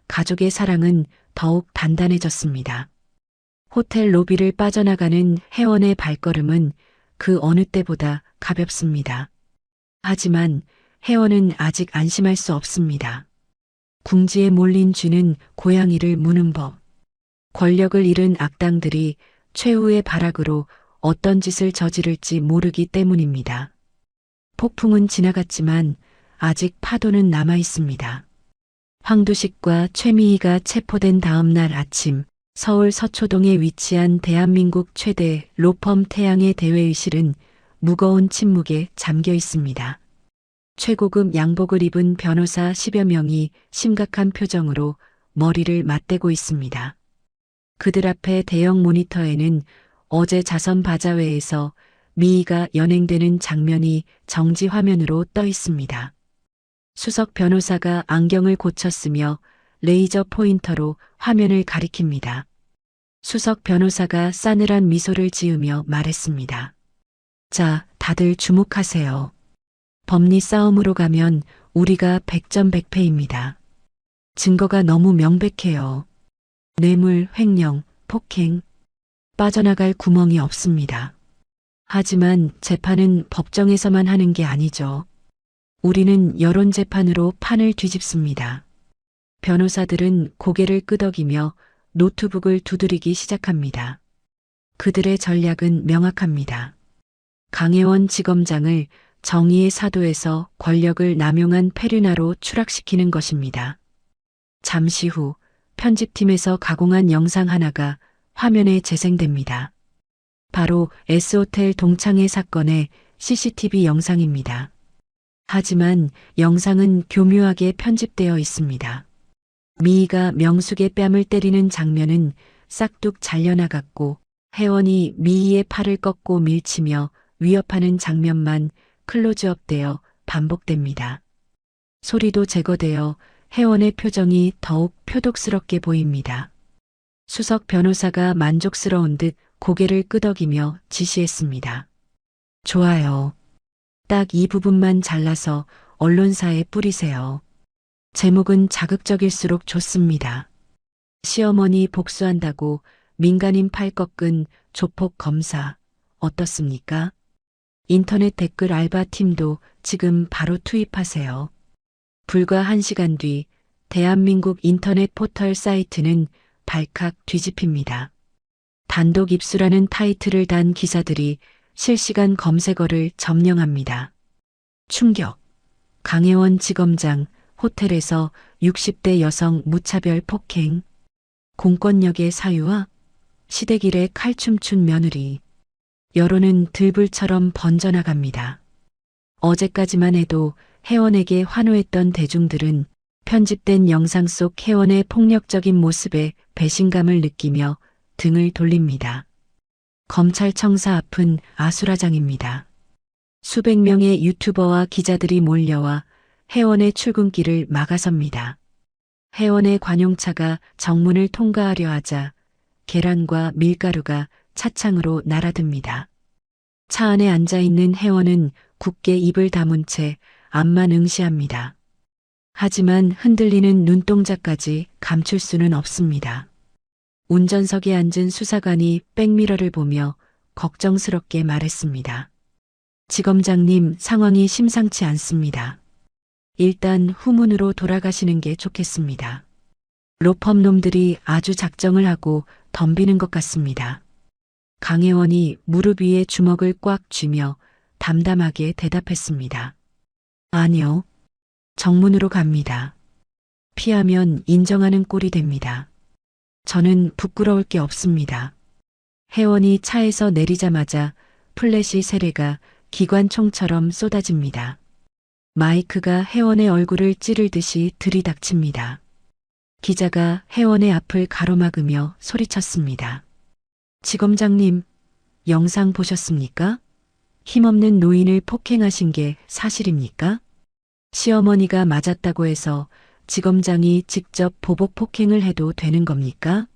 가족의 사랑은 더욱 단단해졌습니다. 호텔 로비를 빠져나가는 혜원의 발걸음은 그 어느 때보다 가볍습니다. 하지만 혜원은 아직 안심할 수 없습니다. 궁지에 몰린 쥐는 고양이를 무는 법. 권력을 잃은 악당들이 최후의 발악으로 어떤 짓을 저지를지 모르기 때문입니다. 폭풍은 지나갔지만 아직 파도는 남아 있습니다. 황두식과 최미희가 체포된 다음 날 아침, 서울 서초동에 위치한 대한민국 최대 로펌 태양의 대회의실은 무거운 침묵에 잠겨 있습니다. 최고급 양복을 입은 변호사 10여 명이 심각한 표정으로 머리를 맞대고 있습니다. 그들 앞에 대형 모니터에는 어제 자선 바자회에서 미희가 연행되는 장면이 정지 화면으로 떠 있습니다. 수석 변호사가 안경을 고쳤으며 레이저 포인터로 화면을 가리킵니다. 수석 변호사가 싸늘한 미소를 지으며 말했습니다. 자, 다들 주목하세요. 법리 싸움으로 가면 우리가 백전백패입니다. 증거가 너무 명백해요. 뇌물, 횡령, 폭행, 빠져나갈 구멍이 없습니다. 하지만 재판은 법정에서만 하는 게 아니죠. 우리는 여론재판으로 판을 뒤집습니다. 변호사들은 고개를 끄덕이며 노트북을 두드리기 시작합니다. 그들의 전략은 명확합니다. 강혜원 지검장을 정의의 사도에서 권력을 남용한 페르나로 추락시키는 것입니다. 잠시 후 편집팀에서 가공한 영상 하나가 화면에 재생됩니다. 바로 S호텔 동창회 사건의 CCTV 영상입니다. 하지만 영상은 교묘하게 편집되어 있습니다. 미희가 명숙의 뺨을 때리는 장면은 싹둑 잘려나갔고 혜원이 미희의 팔을 꺾고 밀치며 위협하는 장면만 클로즈업되어 반복됩니다. 소리도 제거되어 혜원의 표정이 더욱 표독스럽게 보입니다. 수석 변호사가 만족스러운 듯 고개를 끄덕이며 지시했습니다. 좋아요. 딱 이 부분만 잘라서 언론사에 뿌리세요. 제목은 자극적일수록 좋습니다. 시어머니 복수한다고 민간인 팔 꺾은 조폭 검사 어떻습니까? 인터넷 댓글 알바 팀도 지금 바로 투입하세요. 불과 1시간 뒤 대한민국 인터넷 포털 사이트는 발칵 뒤집힙니다. 단독 입수라는 타이틀을 단 기사들이 실시간 검색어를 점령합니다. 충격. 강혜원 지검장 호텔에서 60대 여성 무차별 폭행. 공권력의 사유와 시댁일에 칼춤춘 며느리. 여론은 들불처럼 번져나갑니다. 어제까지만 해도 혜원에게 환호했던 대중들은 편집된 영상 속 혜원의 폭력적인 모습에 배신감을 느끼며 등을 돌립니다. 검찰청사 앞은 아수라장입니다. 수백 명의 유튜버와 기자들이 몰려와 혜원의 출근길을 막아섭니다. 혜원의 관용차가 정문을 통과하려 하자 계란과 밀가루가 차창으로 날아듭니다. 차 안에 앉아있는 혜원은 굳게 입을 다문 채 앞만 응시합니다. 하지만 흔들리는 눈동자까지 감출 수는 없습니다. 운전석에 앉은 수사관이 백미러를 보며 걱정스럽게 말했습니다. 지검장님, 상황이 심상치 않습니다. 일단 후문으로 돌아가시는 게 좋겠습니다. 로펌 놈들이 아주 작정을 하고 덤비는 것 같습니다. 강혜원이 무릎 위에 주먹을 꽉 쥐며 담담하게 대답했습니다. 아니요. 정문으로 갑니다. 피하면 인정하는 꼴이 됩니다. 저는 부끄러울 게 없습니다. 혜원이 차에서 내리자마자 플래시 세례가 기관총처럼 쏟아집니다. 마이크가 혜원의 얼굴을 찌르듯이 들이닥칩니다. 기자가 혜원의 앞을 가로막으며 소리쳤습니다. 지검장님, 영상 보셨습니까? 힘없는 노인을 폭행하신 게 사실입니까? 시어머니가 맞았다고 해서 지검장이 직접 보복 폭행을 해도 되는 겁니까?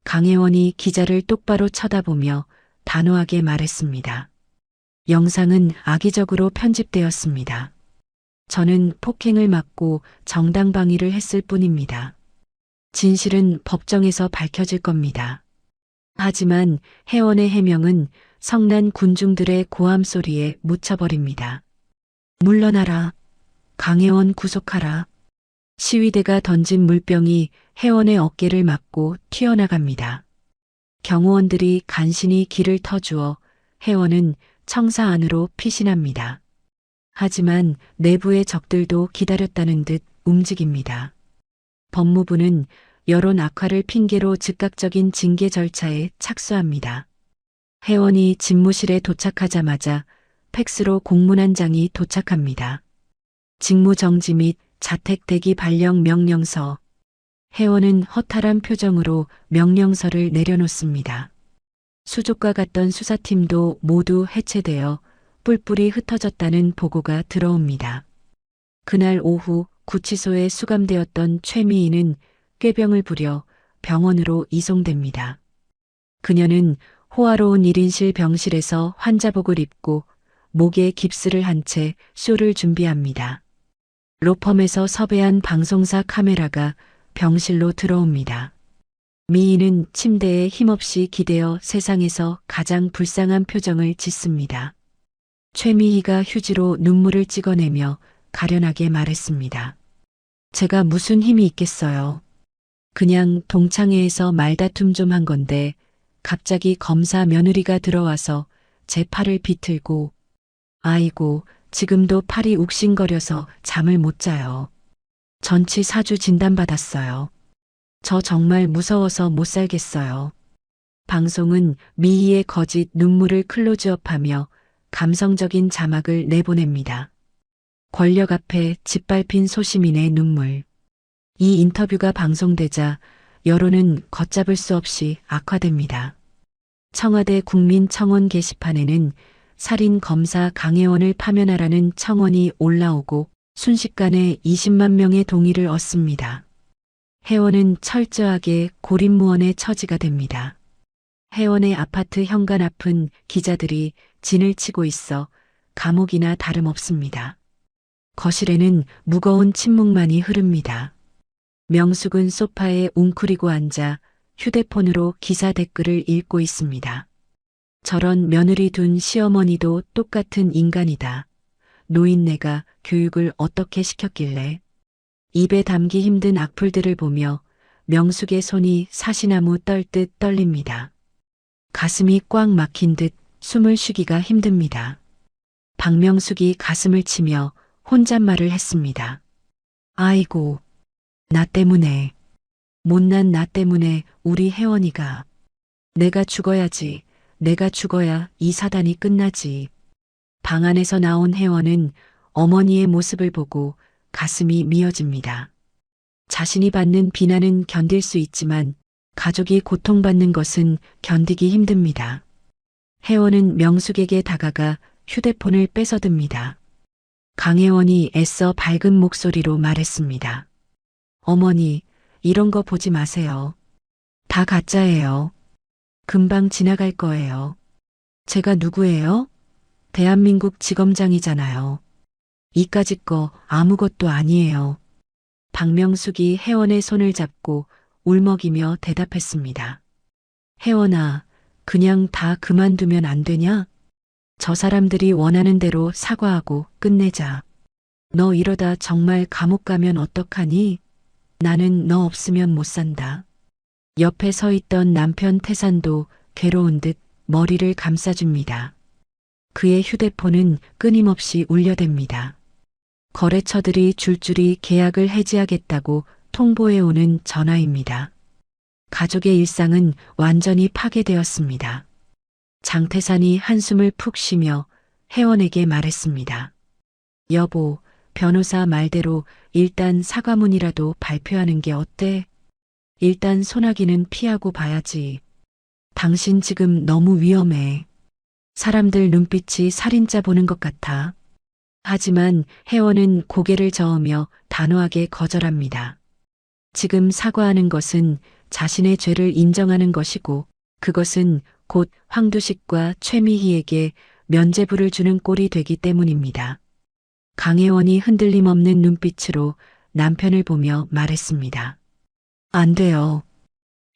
강혜원이 기자를 똑바로 쳐다보며 단호하게 말했습니다. 영상은 악의적으로 편집되었습니다. 저는 폭행을 막고 정당방위를 했을 뿐입니다. 진실은 법정에서 밝혀질 겁니다. 하지만 혜원의 해명은 성난 군중들의 고함 소리에 묻혀버립니다. 물러나라. 강혜원 구속하라. 시위대가 던진 물병이 혜원의 어깨를 맞고 튀어나갑니다. 경호원들이 간신히 길을 터주어 혜원은 청사 안으로 피신합니다. 하지만 내부의 적들도 기다렸다는 듯 움직입니다. 법무부는 여론 악화를 핑계로 즉각적인 징계 절차에 착수합니다. 혜원이 집무실에 도착하자마자 팩스로 공문 한 장이 도착합니다. 직무정지 및 자택 대기 발령 명령서. 혜원은 허탈한 표정으로 명령서를 내려놓습니다. 수족과 같던 수사팀도 모두 해체되어 뿔뿔이 흩어졌다는 보고가 들어옵니다. 그날 오후 구치소에 수감되었던 최미희는 꾀병을 부려 병원으로 이송됩니다. 그녀는 호화로운 1인실 병실에서 환자복을 입고 목에 깁스를 한 채 쇼를 준비합니다. 로펌에서 섭외한 방송사 카메라가 병실로 들어옵니다. 미희는 침대에 힘없이 기대어 세상에서 가장 불쌍한 표정을 짓습니다. 최미희가 휴지로 눈물을 찍어내며 가련하게 말했습니다. 제가 무슨 힘이 있겠어요. 그냥 동창회에서 말다툼 좀 한 건데 갑자기 검사 며느리가 들어와서 제 팔을 비틀고 아이고 지금도 팔이 욱신거려서 잠을 못 자요. 전치 4주 진단받았어요. 저 정말 무서워서 못 살겠어요. 방송은 미희의 거짓 눈물을 클로즈업하며 감성적인 자막을 내보냅니다. 권력 앞에 짓밟힌 소시민의 눈물. 이 인터뷰가 방송되자 여론은 걷잡을 수 없이 악화됩니다. 청와대 국민청원 게시판에는 살인 검사 강혜원을 파면하라는 청원이 올라오고 순식간에 20만 명의 동의를 얻습니다. 혜원은 철저하게 고립무원의 처지가 됩니다. 혜원의 아파트 현관 앞은 기자들이 진을 치고 있어 감옥이나 다름없습니다. 거실에는 무거운 침묵만이 흐릅니다. 명숙은 소파에 웅크리고 앉아 휴대폰으로 기사 댓글을 읽고 있습니다. 저런 며느리 둔 시어머니도 똑같은 인간이다. 노인네가 교육을 어떻게 시켰길래. 입에 담기 힘든 악플들을 보며 명숙의 손이 사시나무 떨듯 떨립니다. 가슴이 꽉 막힌 듯 숨을 쉬기가 힘듭니다. 박명숙이 가슴을 치며 혼잣말을 했습니다. 아이고, 나 때문에, 못난 나 때문에 우리 혜원이가. 내가 죽어야지, 내가 죽어야 이 사단이 끝나지. 방 안에서 나온 혜원은 어머니의 모습을 보고 가슴이 미어집니다. 자신이 받는 비난은 견딜 수 있지만 가족이 고통받는 것은 견디기 힘듭니다. 혜원은 명숙에게 다가가 휴대폰을 뺏어듭니다. 강혜원이 애써 밝은 목소리로 말했습니다. 어머니, 이런 거 보지 마세요. 다 가짜예요. 금방 지나갈 거예요. 제가 누구예요? 대한민국 지검장이잖아요. 이까짓 거 아무것도 아니에요. 박명숙이 혜원의 손을 잡고 울먹이며 대답했습니다. 혜원아, 그냥 다 그만두면 안 되냐? 저 사람들이 원하는 대로 사과하고 끝내자. 너 이러다 정말 감옥 가면 어떡하니? 나는 너 없으면 못 산다. 옆에 서 있던 남편 태산도 괴로운 듯 머리를 감싸줍니다. 그의 휴대폰은 끊임없이 울려댑니다. 거래처들이 줄줄이 계약을 해지하겠다고 통보해오는 전화입니다. 가족의 일상은 완전히 파괴되었습니다. 장태산이 한숨을 푹 쉬며 혜원에게 말했습니다. 여보, 변호사 말대로 일단 사과문이라도 발표하는 게 어때? 일단 소나기는 피하고 봐야지. 당신 지금 너무 위험해. 사람들 눈빛이 살인자 보는 것 같아. 하지만 혜원은 고개를 저으며 단호하게 거절합니다. 지금 사과하는 것은 자신의 죄를 인정하는 것이고 그것은 곧 황두식과 최미희에게 면죄부를 주는 꼴이 되기 때문입니다. 강혜원이 흔들림 없는 눈빛으로 남편을 보며 말했습니다. 안 돼요.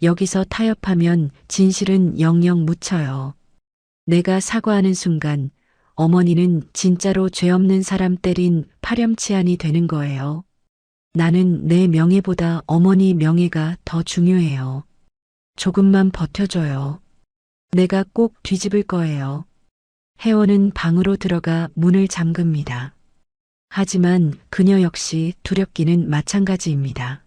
여기서 타협하면 진실은 영영 묻혀요. 내가 사과하는 순간 어머니는 진짜로 죄 없는 사람 때린 파렴치한이 되는 거예요. 나는 내 명예보다 어머니 명예가 더 중요해요. 조금만 버텨줘요. 내가 꼭 뒤집을 거예요. 혜원은 방으로 들어가 문을 잠급니다. 하지만 그녀 역시 두렵기는 마찬가지입니다.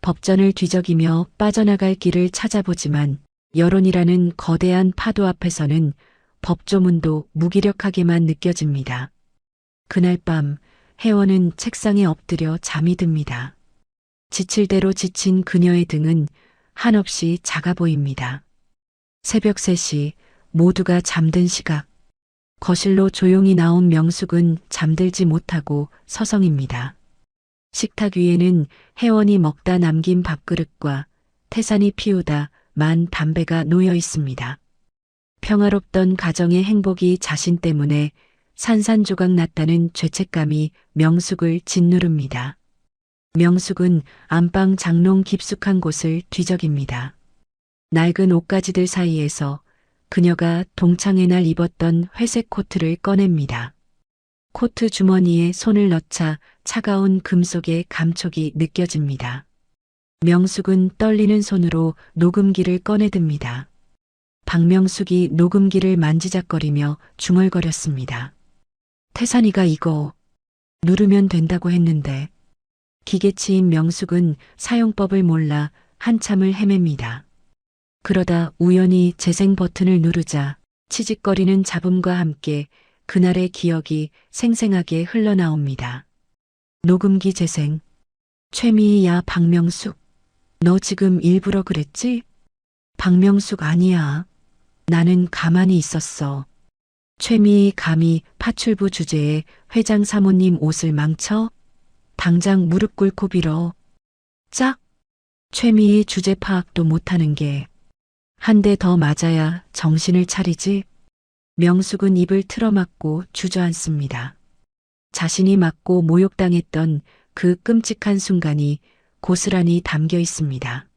법전을 뒤적이며 빠져나갈 길을 찾아보지만 여론이라는 거대한 파도 앞에서는 법조문도 무기력하게만 느껴집니다. 그날 밤 혜원은 책상에 엎드려 잠이 듭니다. 지칠 대로 지친 그녀의 등은 한없이 작아 보입니다. 새벽 3시 모두가 잠든 시각. 거실로 조용히 나온 명숙은 잠들지 못하고 서성입니다. 식탁 위에는 혜원이 먹다 남긴 밥그릇과 태산이 피우다 만 담배가 놓여 있습니다. 평화롭던 가정의 행복이 자신 때문에 산산조각 났다는 죄책감이 명숙을 짓누릅니다. 명숙은 안방 장롱 깊숙한 곳을 뒤적입니다. 낡은 옷가지들 사이에서 그녀가 동창회 날 입었던 회색 코트를 꺼냅니다. 코트 주머니에 손을 넣자 차가운 금속의 감촉이 느껴집니다. 명숙은 떨리는 손으로 녹음기를 꺼내듭니다. 박명숙이 녹음기를 만지작거리며 중얼거렸습니다. 태산이가 이거 누르면 된다고 했는데. 기계치인 명숙은 사용법을 몰라 한참을 헤맵니다. 그러다 우연히 재생 버튼을 누르자 치직거리는 잡음과 함께 그날의 기억이 생생하게 흘러나옵니다. 녹음기 재생. 최미희 야 박명숙. 너 지금 일부러 그랬지? 박명숙 아니야. 나는 가만히 있었어. 최미희 감히 파출부 주제에 회장 사모님 옷을 망쳐? 당장 무릎 꿇고 빌어. 짝! 최미희 주제 파악도 못하는 게 한 대 더 맞아야 정신을 차리지. 명숙은 입을 틀어막고 주저앉습니다. 자신이 맞고 모욕당했던 그 끔찍한 순간이 고스란히 담겨 있습니다.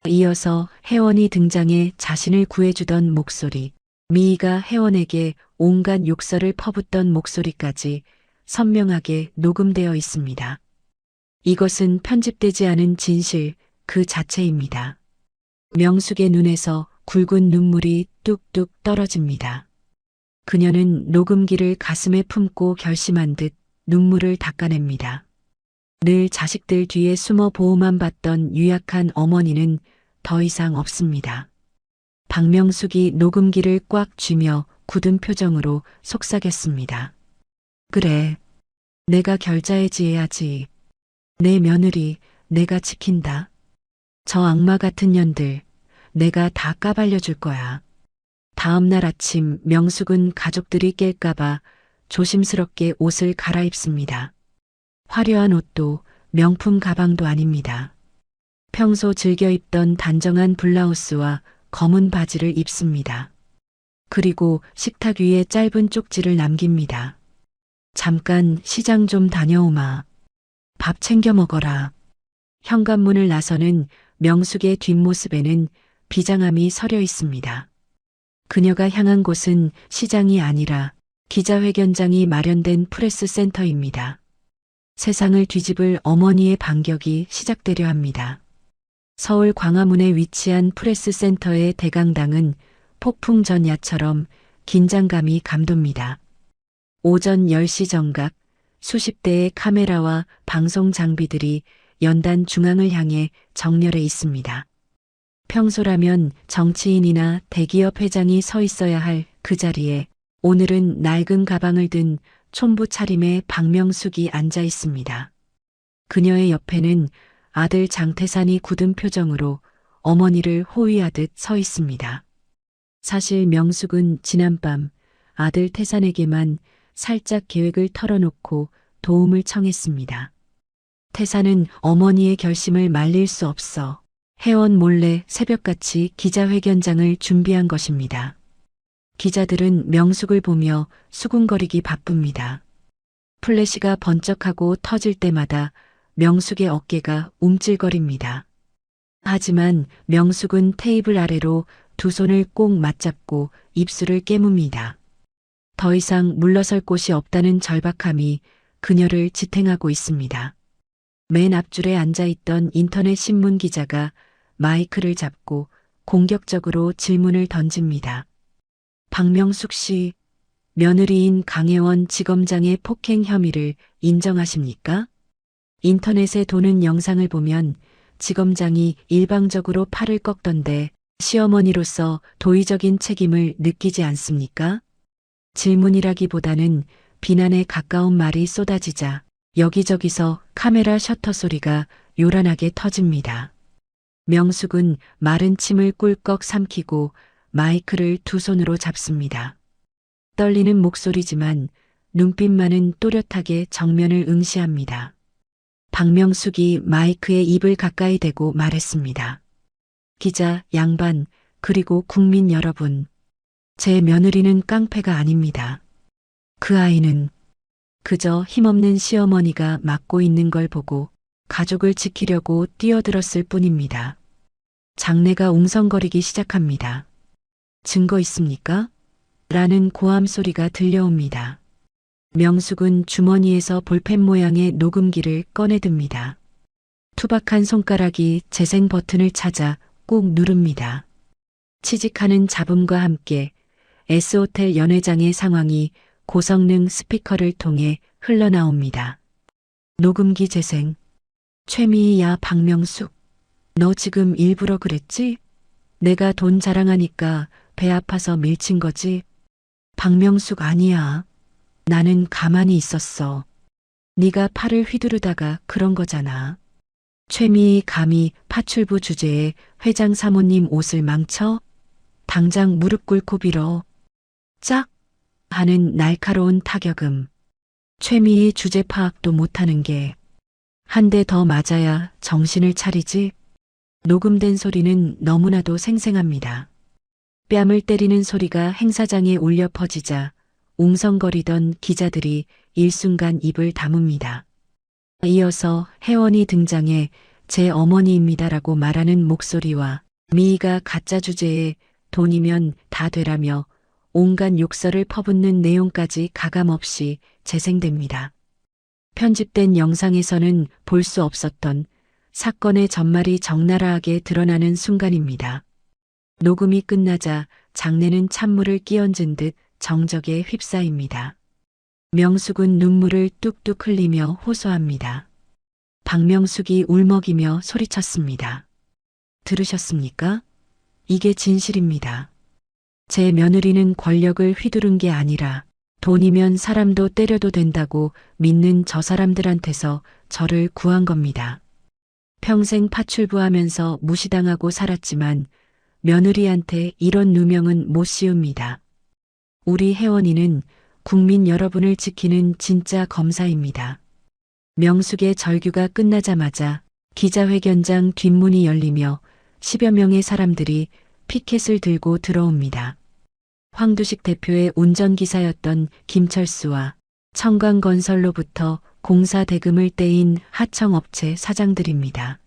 이어서 혜원이 등장해 자신을 구해주던 목소리, 미희가 혜원에게 온갖 욕설을 퍼붓던 목소리까지 선명하게 녹음되어 있습니다. 이것은 편집되지 않은 진실 그 자체입니다. 명숙의 눈에서 굵은 눈물이 뚝뚝 떨어집니다. 그녀는 녹음기를 가슴에 품고 결심한 듯 눈물을 닦아냅니다. 늘 자식들 뒤에 숨어 보호만 받던 유약한 어머니는 더 이상 없습니다. 박명숙이 녹음기를 꽉 쥐며 굳은 표정으로 속삭였습니다. 그래, 내가 결자해지해야지. 내 며느리 내가 지킨다. 저 악마 같은 년들 내가 다 까발려줄 거야. 다음 날 아침 명숙은 가족들이 깰까봐 조심스럽게 옷을 갈아입습니다. 화려한 옷도 명품 가방도 아닙니다. 평소 즐겨 입던 단정한 블라우스와 검은 바지를 입습니다. 그리고 식탁 위에 짧은 쪽지를 남깁니다. 잠깐 시장 좀 다녀오마. 밥 챙겨 먹어라. 현관문을 나서는 명숙의 뒷모습에는 비장함이 서려 있습니다. 그녀가 향한 곳은 시장이 아니라 기자회견장이 마련된 프레스 센터입니다. 세상을 뒤집을 어머니의 반격이 시작되려 합니다. 서울 광화문에 위치한 프레스 센터의 대강당은 폭풍 전야처럼 긴장감이 감돕니다. 오전 10시 정각 수십 대의 카메라와 방송 장비들이 연단 중앙을 향해 정렬해 있습니다. 평소라면 정치인이나 대기업 회장이 서 있어야 할 그 자리에 오늘은 낡은 가방을 든 촌부 차림의 박명숙이 앉아 있습니다. 그녀의 옆에는 아들 장태산이 굳은 표정으로 어머니를 호위하듯 서 있습니다. 사실 명숙은 지난밤 아들 태산에게만 살짝 계획을 털어놓고 도움을 청했습니다. 태산은 어머니의 결심을 말릴 수 없어 혜원 몰래 새벽같이 기자회견장을 준비한 것입니다. 기자들은 명숙을 보며 수군거리기 바쁩니다. 플래시가 번쩍하고 터질 때마다 명숙의 어깨가 움찔거립니다. 하지만 명숙은 테이블 아래로 두 손을 꼭 맞잡고 입술을 깨뭅니다. 더 이상 물러설 곳이 없다는 절박함이 그녀를 지탱하고 있습니다. 맨 앞줄에 앉아있던 인터넷 신문 기자가 마이크를 잡고 공격적으로 질문을 던집니다. 박명숙 씨, 며느리인 강혜원 지검장의 폭행 혐의를 인정하십니까? 인터넷에 도는 영상을 보면 지검장이 일방적으로 팔을 꺾던데 시어머니로서 도의적인 책임을 느끼지 않습니까? 질문이라기보다는 비난에 가까운 말이 쏟아지자 여기저기서 카메라 셔터 소리가 요란하게 터집니다. 명숙은 마른 침을 꿀꺽 삼키고 마이크를 두 손으로 잡습니다. 떨리는 목소리지만 눈빛만은 또렷하게 정면을 응시합니다. 박명숙이 마이크에 입을 가까이 대고 말했습니다. 기자, 양반, 그리고 국민 여러분. 제 며느리는 깡패가 아닙니다. 그 아이는 그저 힘없는 시어머니가 맡고 있는 걸 보고 가족을 지키려고 뛰어들었을 뿐입니다. 장내가 웅성거리기 시작합니다. 증거 있습니까? 라는 고함 소리가 들려옵니다. 명숙은 주머니에서 볼펜 모양의 녹음기를 꺼내듭니다. 투박한 손가락이 재생 버튼을 찾아 꾹 누릅니다. 취직하는 잡음과 함께 S호텔 연회장의 상황이 고성능 스피커를 통해 흘러나옵니다. 녹음기 재생. 최미희야 박명숙. 너 지금 일부러 그랬지? 내가 돈 자랑하니까 배 아파서 밀친 거지? 박명숙 아니야. 나는 가만히 있었어. 네가 팔을 휘두르다가 그런 거잖아. 최미희 감히 파출부 주제에 회장 사모님 옷을 망쳐? 당장 무릎 꿇고 빌어. 짝! 하는 날카로운 타격음. 최미희 주제 파악도 못하는 게 한 대 더 맞아야 정신을 차리지. 녹음된 소리는 너무나도 생생합니다. 뺨을 때리는 소리가 행사장에 울려 퍼지자 웅성거리던 기자들이 일순간 입을 다뭅니다. 이어서 혜원이 등장해 제 어머니입니다라고 말하는 목소리와 미희가 가짜 주제에 돈이면 다 되라며 온갖 욕설을 퍼붓는 내용까지 가감없이 재생됩니다. 편집된 영상에서는 볼 수 없었던 사건의 전말이 적나라하게 드러나는 순간입니다. 녹음이 끝나자 장내는 찬물을 끼얹은 듯 정적에 휩싸입니다. 명숙은 눈물을 뚝뚝 흘리며 호소합니다. 박명숙이 울먹이며 소리쳤습니다. 들으셨습니까? 이게 진실입니다. 제 며느리는 권력을 휘두른 게 아니라 돈이면 사람도 때려도 된다고 믿는 저 사람들한테서 저를 구한 겁니다. 평생 파출부하면서 무시당하고 살았지만 며느리한테 이런 누명은 못 씌웁니다. 우리 혜원이는 국민 여러분을 지키는 진짜 검사입니다. 명숙의 절규가 끝나자마자 기자회견장 뒷문이 열리며 10여 명의 사람들이 피켓을 들고 들어옵니다. 황두식 대표의 운전기사였던 김철수와 청광건설로부터 공사 대금을 떼인 하청업체 사장들입니다.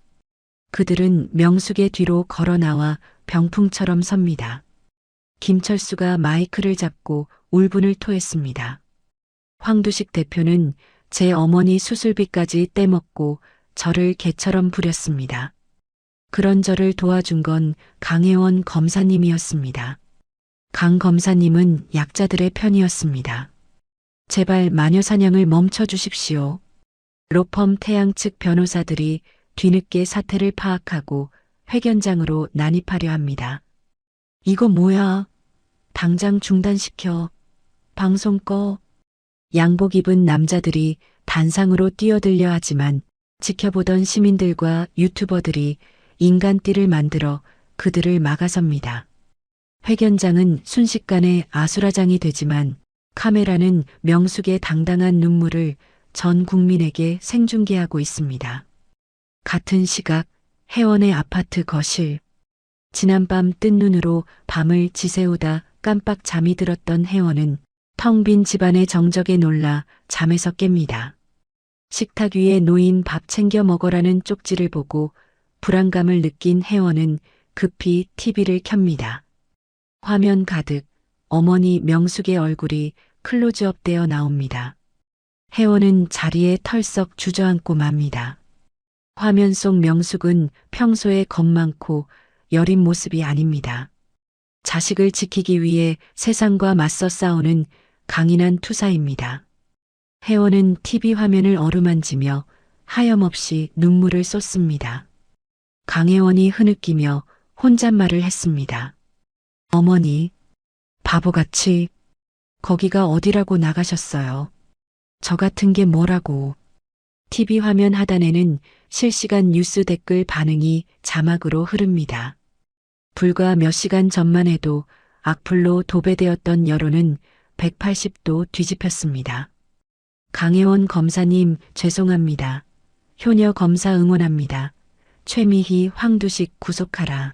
그들은 명숙의 뒤로 걸어 나와 병풍처럼 섭니다. 김철수가 마이크를 잡고 울분을 토했습니다. 황두식 대표는 제 어머니 수술비까지 떼먹고 저를 개처럼 부렸습니다. 그런 저를 도와준 건 강혜원 검사님이었습니다. 강 검사님은 약자들의 편이었습니다. 제발 마녀사냥을 멈춰 주십시오. 로펌 태양 측 변호사들이 뒤늦게 사태를 파악하고 회견장으로 난입하려 합니다. 이거 뭐야? 당장 중단시켜. 방송 꺼. 양복 입은 남자들이 단상으로 뛰어들려 하지만 지켜보던 시민들과 유튜버들이 인간띠를 만들어 그들을 막아섭니다. 회견장은 순식간에 아수라장이 되지만 카메라는 명숙의 당당한 눈물을 전 국민에게 생중계하고 있습니다. 같은 시각 혜원의 아파트 거실. 지난밤 뜬 눈으로 밤을 지새우다 깜빡 잠이 들었던 혜원은 텅 빈 집안의 정적에 놀라 잠에서 깹니다. 식탁 위에 놓인 밥 챙겨 먹어라는 쪽지를 보고 불안감을 느낀 혜원은 급히 TV를 켭니다. 화면 가득 어머니 명숙의 얼굴이 클로즈업 되어 나옵니다. 혜원은 자리에 털썩 주저앉고 맙니다. 화면 속 명숙은 평소에 겁많고 여린 모습이 아닙니다. 자식을 지키기 위해 세상과 맞서 싸우는 강인한 투사입니다. 혜원은 TV 화면을 어루만지며 하염없이 눈물을 쏟습니다. 강혜원이 흐느끼며 혼잣말을 했습니다. 어머니, 바보같이 거기가 어디라고 나가셨어요. 저 같은 게 뭐라고. TV 화면 하단에는 실시간 뉴스 댓글 반응이 자막으로 흐릅니다. 불과 몇 시간 전만 해도 악플로 도배되었던 여론은 180도 뒤집혔습니다. 강혜원 검사님 죄송합니다. 효녀 검사 응원합니다. 최미희 황두식 구속하라.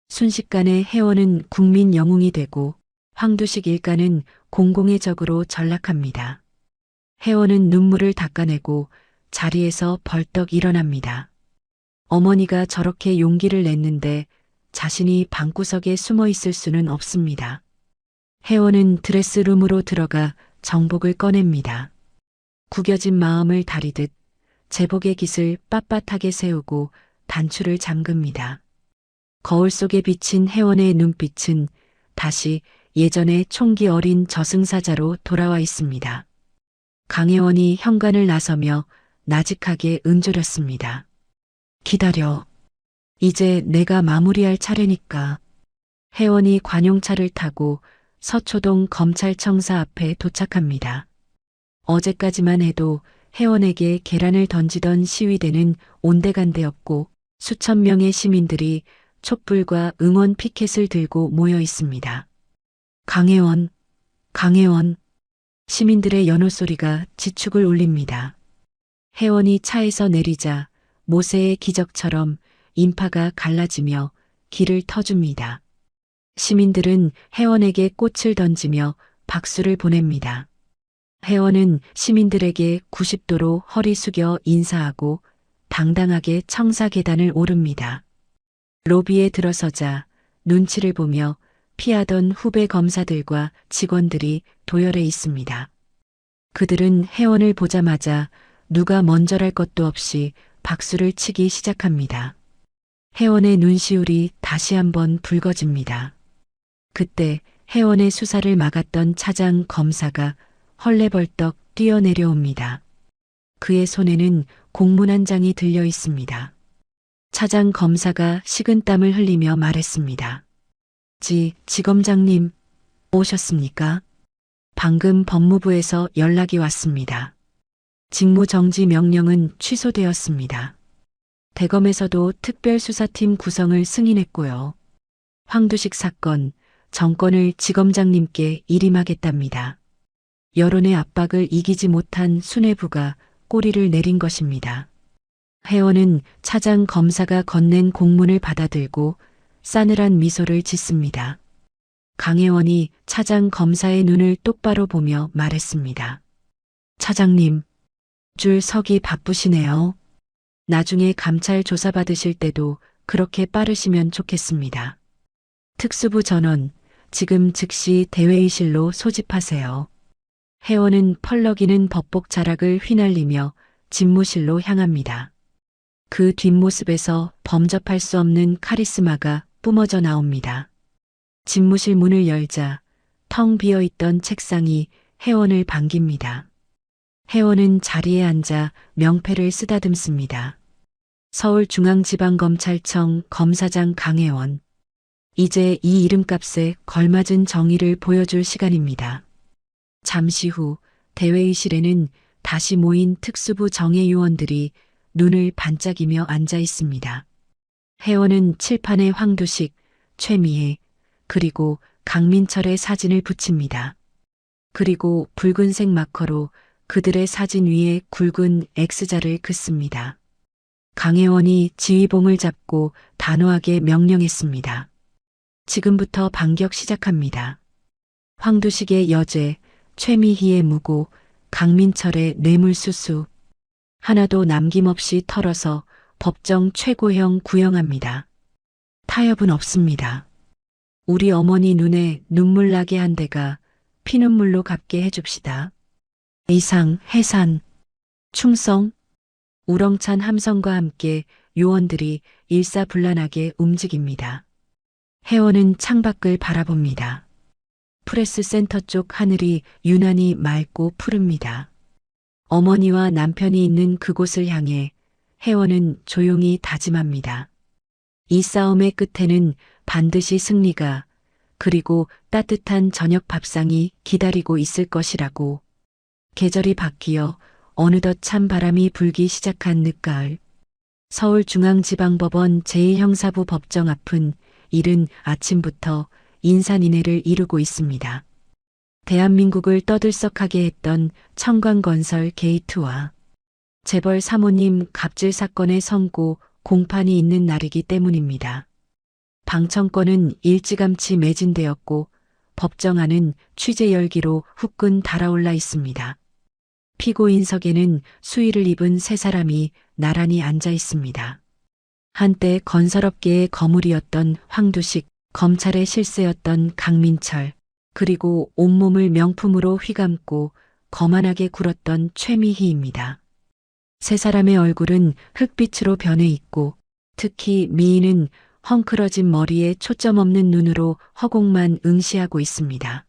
순식간에 혜원은 국민 영웅이 되고 황두식 일가는 공공의 적으로 전락합니다. 혜원은 눈물을 닦아내고 자리에서 벌떡 일어납니다. 어머니가 저렇게 용기를 냈는데 자신이 방구석에 숨어 있을 수는 없습니다. 혜원은 드레스룸으로 들어가 정복을 꺼냅니다. 구겨진 마음을 다리듯 제복의 깃을 빳빳하게 세우고 단추를 잠급니다. 거울 속에 비친 혜원의 눈빛은 다시 예전의 총기 어린 저승사자로 돌아와 있습니다. 강혜원이 현관을 나서며 나직하게 은조렸습니다. 기다려. 이제 내가 마무리할 차례니까. 혜원이 관용차를 타고 서초동 검찰청사 앞에 도착합니다. 어제까지만 해도 혜원에게 계란을 던지던 시위대는 온데간데없고 수천 명의 시민들이 촛불과 응원 피켓을 들고 모여 있습니다. 강혜원, 강혜원. 시민들의 연호 소리가 지축을 울립니다. 혜원이 차에서 내리자 모세의 기적처럼 인파가 갈라지며 길을 터줍니다. 시민들은 혜원에게 꽃을 던지며 박수를 보냅니다. 혜원은 시민들에게 90도로 허리 숙여 인사하고 당당하게 청사 계단을 오릅니다. 로비에 들어서자 눈치를 보며 피하던 후배 검사들과 직원들이 도열해 있습니다. 그들은 혜원을 보자마자 누가 먼저랄 것도 없이 박수를 치기 시작합니다. 혜원의 눈시울이 다시 한번 붉어집니다. 그때 혜원의 수사를 막았던 차장 검사가 헐레벌떡 뛰어내려옵니다. 그의 손에는 공문 한 장이 들려 있습니다. 차장 검사가 식은땀을 흘리며 말했습니다. 지검장님, 오셨습니까? 방금 법무부에서 연락이 왔습니다. 직무정지 명령은 취소되었습니다. 대검에서도 특별수사팀 구성을 승인했고요. 황두식 사건, 정권을 지검장님께 일임하겠답니다. 여론의 압박을 이기지 못한 수뇌부가 꼬리를 내린 것입니다. 혜원은 차장 검사가 건넨 공문을 받아들고 싸늘한 미소를 짓습니다. 강혜원이 차장 검사의 눈을 똑바로 보며 말했습니다. 차장님, 줄 서기 바쁘시네요. 나중에 감찰 조사받으실 때도 그렇게 빠르시면 좋겠습니다. 특수부 전원, 지금 즉시 대회의실로 소집하세요. 혜원은 펄럭이는 법복 자락을 휘날리며 집무실로 향합니다. 그 뒷모습에서 범접할 수 없는 카리스마가 뿜어져 나옵니다. 집무실 문을 열자 텅 비어있던 책상이 혜원을 반깁니다. 혜원은 자리에 앉아 명패를 쓰다듬습니다. 서울중앙지방검찰청 검사장 강혜원. 이제 이 이름값에 걸맞은 정의를 보여줄 시간입니다. 잠시 후 대회의실에는 다시 모인 특수부 정예요원들이 눈을 반짝이며 앉아 있습니다. 혜원은 칠판에 황두식, 최미애, 그리고 강민철의 사진을 붙입니다. 그리고 붉은색 마커로 그들의 사진 위에 굵은 X자를 긋습니다. 강혜원이 지휘봉을 잡고 단호하게 명령했습니다. 지금부터 반격 시작합니다. 황두식의 여제, 최미희의 무고, 강민철의 뇌물수수. 하나도 남김없이 털어서 법정 최고형 구형합니다. 타협은 없습니다. 우리 어머니 눈에 눈물 나게 한 데가 피눈물로 갚게 해줍시다. 이상, 해산, 충성, 우렁찬 함성과 함께 요원들이 일사불란하게 움직입니다. 혜원은 창밖을 바라봅니다. 프레스 센터 쪽 하늘이 유난히 맑고 푸릅니다. 어머니와 남편이 있는 그곳을 향해 혜원은 조용히 다짐합니다. 이 싸움의 끝에는 반드시 승리가, 그리고 따뜻한 저녁 밥상이 기다리고 있을 것이라고. 계절이 바뀌어 어느덧 찬바람이 불기 시작한 늦가을. 서울중앙지방법원 제1형사부 법정 앞은 이른 아침부터 인산인해를 이루고 있습니다. 대한민국을 떠들썩하게 했던 청광건설 게이트와 재벌 사모님 갑질 사건의 선고 공판이 있는 날이기 때문입니다. 방청권은 일찌감치 매진되었고 법정 안은 취재 열기로 후끈 달아올라 있습니다. 피고인석에는 수의를 입은 세 사람이 나란히 앉아 있습니다. 한때 건설업계의 거물이었던 황두식, 검찰의 실세였던 강민철, 그리고 온몸을 명품으로 휘감고 거만하게 굴었던 최미희입니다. 세 사람의 얼굴은 흑빛으로 변해 있고 특히 미희는 헝클어진 머리에 초점 없는 눈으로 허공만 응시하고 있습니다.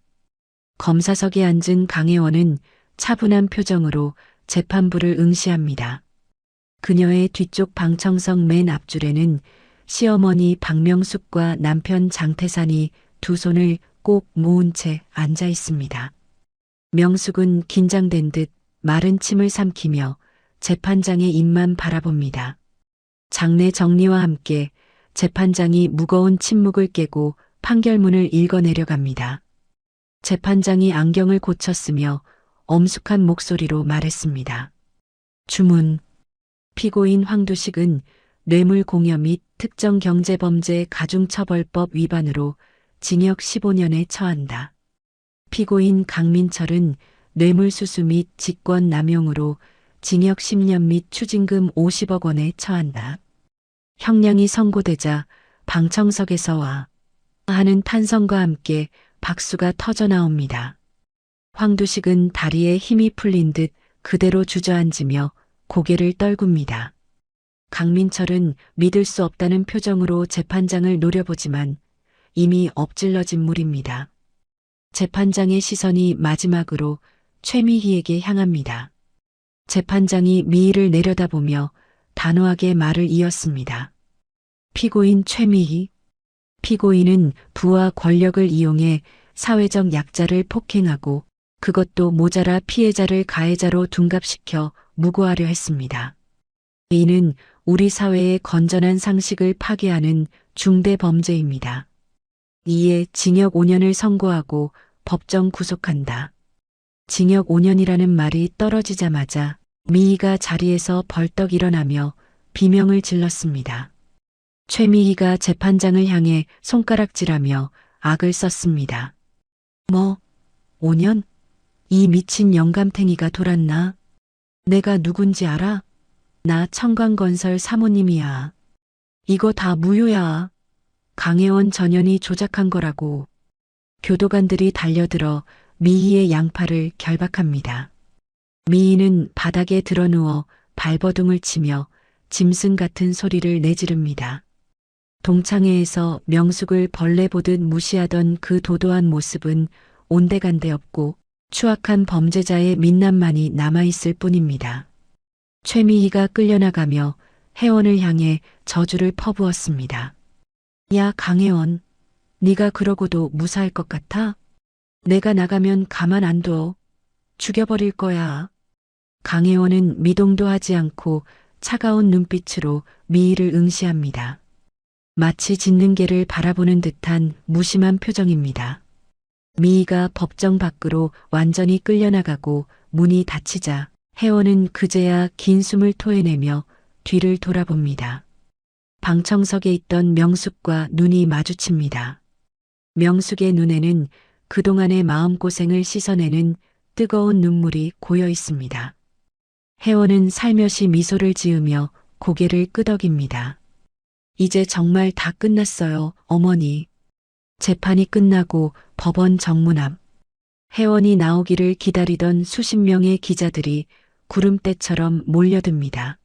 검사석에 앉은 강혜원은 차분한 표정으로 재판부를 응시합니다. 그녀의 뒤쪽 방청석 맨 앞줄에는 시어머니 박명숙과 남편 장태산이 두 손을 꼭 모은 채 앉아 있습니다. 명숙은 긴장된 듯 마른 침을 삼키며 재판장의 입만 바라봅니다. 장례 정리와 함께 재판장이 무거운 침묵을 깨고 판결문을 읽어내려갑니다. 재판장이 안경을 고쳤으며 엄숙한 목소리로 말했습니다. 주문. 피고인 황두식은 뇌물공여 및 특정경제범죄 가중처벌법 위반으로 징역 15년에 처한다. 피고인 강민철은 뇌물수수 및 직권남용으로 징역 10년 및 추징금 50억 원에 처한다. 형량이 선고되자 방청석에서 와 하는 탄성과 함께 박수가 터져 나옵니다. 황두식은 다리에 힘이 풀린 듯 그대로 주저앉으며 고개를 떨굽니다. 강민철은 믿을 수 없다는 표정으로 재판장을 노려보지만 이미 엎질러진 물입니다. 재판장의 시선이 마지막으로 최미희에게 향합니다. 재판장이 미희를 내려다보며 단호하게 말을 이었습니다. 피고인 최미희. 피고인은 부와 권력을 이용해 사회적 약자를 폭행하고 그것도 모자라 피해자를 가해자로 둔갑시켜 무고하려 했습니다. 이는 우리 사회의 건전한 상식을 파괴하는 중대 범죄입니다. 이에 징역 5년을 선고하고 법정 구속한다. 징역 5년이라는 말이 떨어지자마자 미희가 자리에서 벌떡 일어나며 비명을 질렀습니다. 최미희가 재판장을 향해 손가락질하며 악을 썼습니다. 뭐, 5년? 이 미친 영감탱이가 돌았나? 내가 누군지 알아? 나 청광건설 사모님이야. 이거 다 무효야. 강혜원 전현이 조작한 거라고. 교도관들이 달려들어 미희의 양팔을 결박합니다. 미희는 바닥에 드러누워 발버둥을 치며 짐승 같은 소리를 내지릅니다. 동창회에서 명숙을 벌레 보듯 무시하던 그 도도한 모습은 온데간데 없고 추악한 범죄자의 민낯만이 남아있을 뿐입니다. 최미희가 끌려나가며 혜원을 향해 저주를 퍼부었습니다. 야 강혜원, 네가 그러고도 무사할 것 같아? 내가 나가면 가만 안 둬. 죽여버릴 거야. 강혜원은 미동도 하지 않고 차가운 눈빛으로 미희를 응시합니다. 마치 짖는 개를 바라보는 듯한 무심한 표정입니다. 미희가 법정 밖으로 완전히 끌려나가고 문이 닫히자 혜원은 그제야 긴 숨을 토해내며 뒤를 돌아봅니다. 방청석에 있던 명숙과 눈이 마주칩니다. 명숙의 눈에는 그동안의 마음고생을 씻어내는 뜨거운 눈물이 고여 있습니다. 혜원은 살며시 미소를 지으며 고개를 끄덕입니다. 이제 정말 다 끝났어요, 어머니. 재판이 끝나고 법원 정문 앞. 혜원이 나오기를 기다리던 수십 명의 기자들이 구름대처럼 몰려듭니다.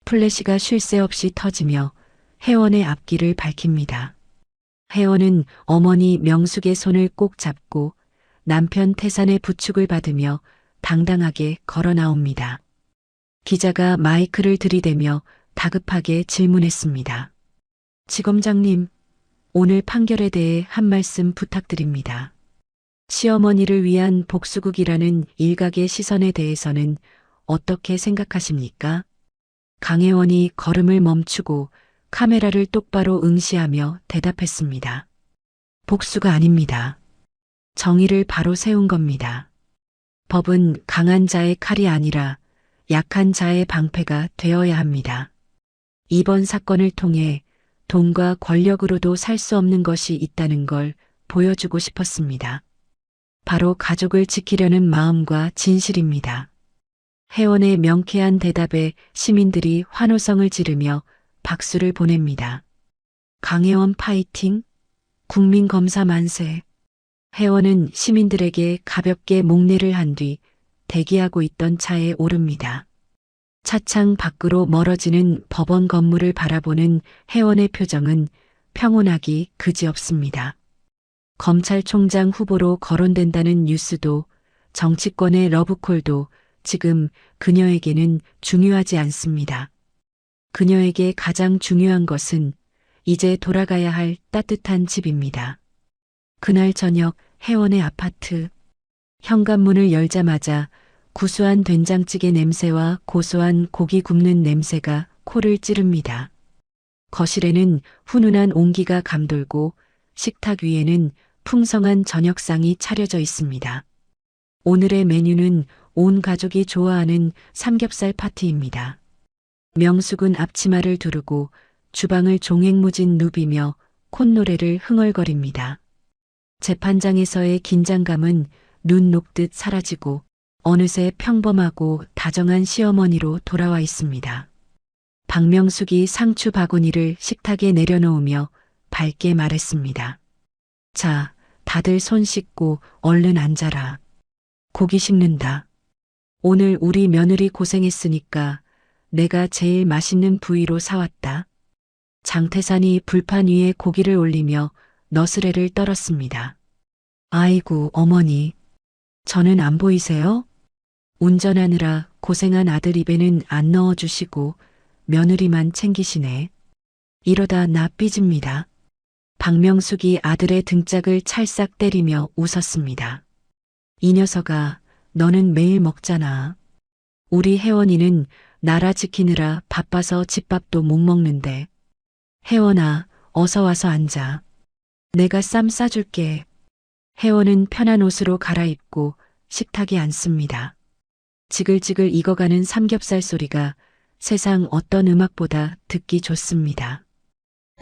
플래시가 쉴 새 없이 터지며 혜원의 앞길을 밝힙니다. 혜원은 어머니 명숙의 손을 꼭 잡고 남편 태산의 부축을 받으며 당당하게 걸어 나옵니다. 기자가 마이크를 들이대며 다급하게 질문했습니다. 지검장님, 오늘 판결에 대해 한 말씀 부탁드립니다. 시어머니를 위한 복수극이라는 일각의 시선에 대해서는 어떻게 생각하십니까? 강혜원이 걸음을 멈추고 카메라를 똑바로 응시하며 대답했습니다. 복수가 아닙니다. 정의를 바로 세운 겁니다. 법은 강한 자의 칼이 아니라 약한 자의 방패가 되어야 합니다. 이번 사건을 통해 돈과 권력으로도 살 수 없는 것이 있다는 걸 보여주고 싶었습니다. 바로 가족을 지키려는 마음과 진실입니다. 혜원의 명쾌한 대답에 시민들이 환호성을 지르며 박수를 보냅니다. 강혜원 파이팅! 국민검사 만세! 혜원은 시민들에게 가볍게 목례를 한 뒤 대기하고 있던 차에 오릅니다. 차창 밖으로 멀어지는 법원 건물을 바라보는 혜원의 표정은 평온하기 그지없습니다. 검찰총장 후보로 거론된다는 뉴스도 정치권의 러브콜도 지금 그녀에게는 중요하지 않습니다. 그녀에게 가장 중요한 것은 이제 돌아가야 할 따뜻한 집입니다. 그날 저녁 혜원의 아파트. 현관문을 열자마자 구수한 된장찌개 냄새와 고소한 고기 굽는 냄새가 코를 찌릅니다. 거실에는 훈훈한 온기가 감돌고 식탁 위에는 풍성한 저녁상이 차려져 있습니다. 오늘의 메뉴는 온 가족이 좋아하는 삼겹살 파티입니다. 명숙은 앞치마를 두르고 주방을 종횡무진 누비며 콧노래를 흥얼거립니다. 재판장에서의 긴장감은 눈 녹듯 사라지고 어느새 평범하고 다정한 시어머니로 돌아와 있습니다. 박명숙이 상추 바구니를 식탁에 내려놓으며 밝게 말했습니다. 자, 다들 손 씻고 얼른 앉아라. 고기 식는다. 오늘 우리 며느리 고생했으니까 내가 제일 맛있는 부위로 사왔다. 장태산이 불판 위에 고기를 올리며 너스레를 떨었습니다. 아이고, 어머니. 저는 안 보이세요? 운전하느라 고생한 아들 입에는 안 넣어주시고 며느리만 챙기시네. 이러다 나 삐집니다. 박명숙이 아들의 등짝을 찰싹 때리며 웃었습니다. 이 녀석아, 너는 매일 먹잖아. 우리 혜원이는 나라 지키느라 바빠서 집밥도 못 먹는데. 혜원아, 어서 와서 앉아. 내가 쌈 싸줄게. 혜원은 편한 옷으로 갈아입고 식탁에 앉습니다. 지글지글 익어가는 삼겹살 소리가 세상 어떤 음악보다 듣기 좋습니다.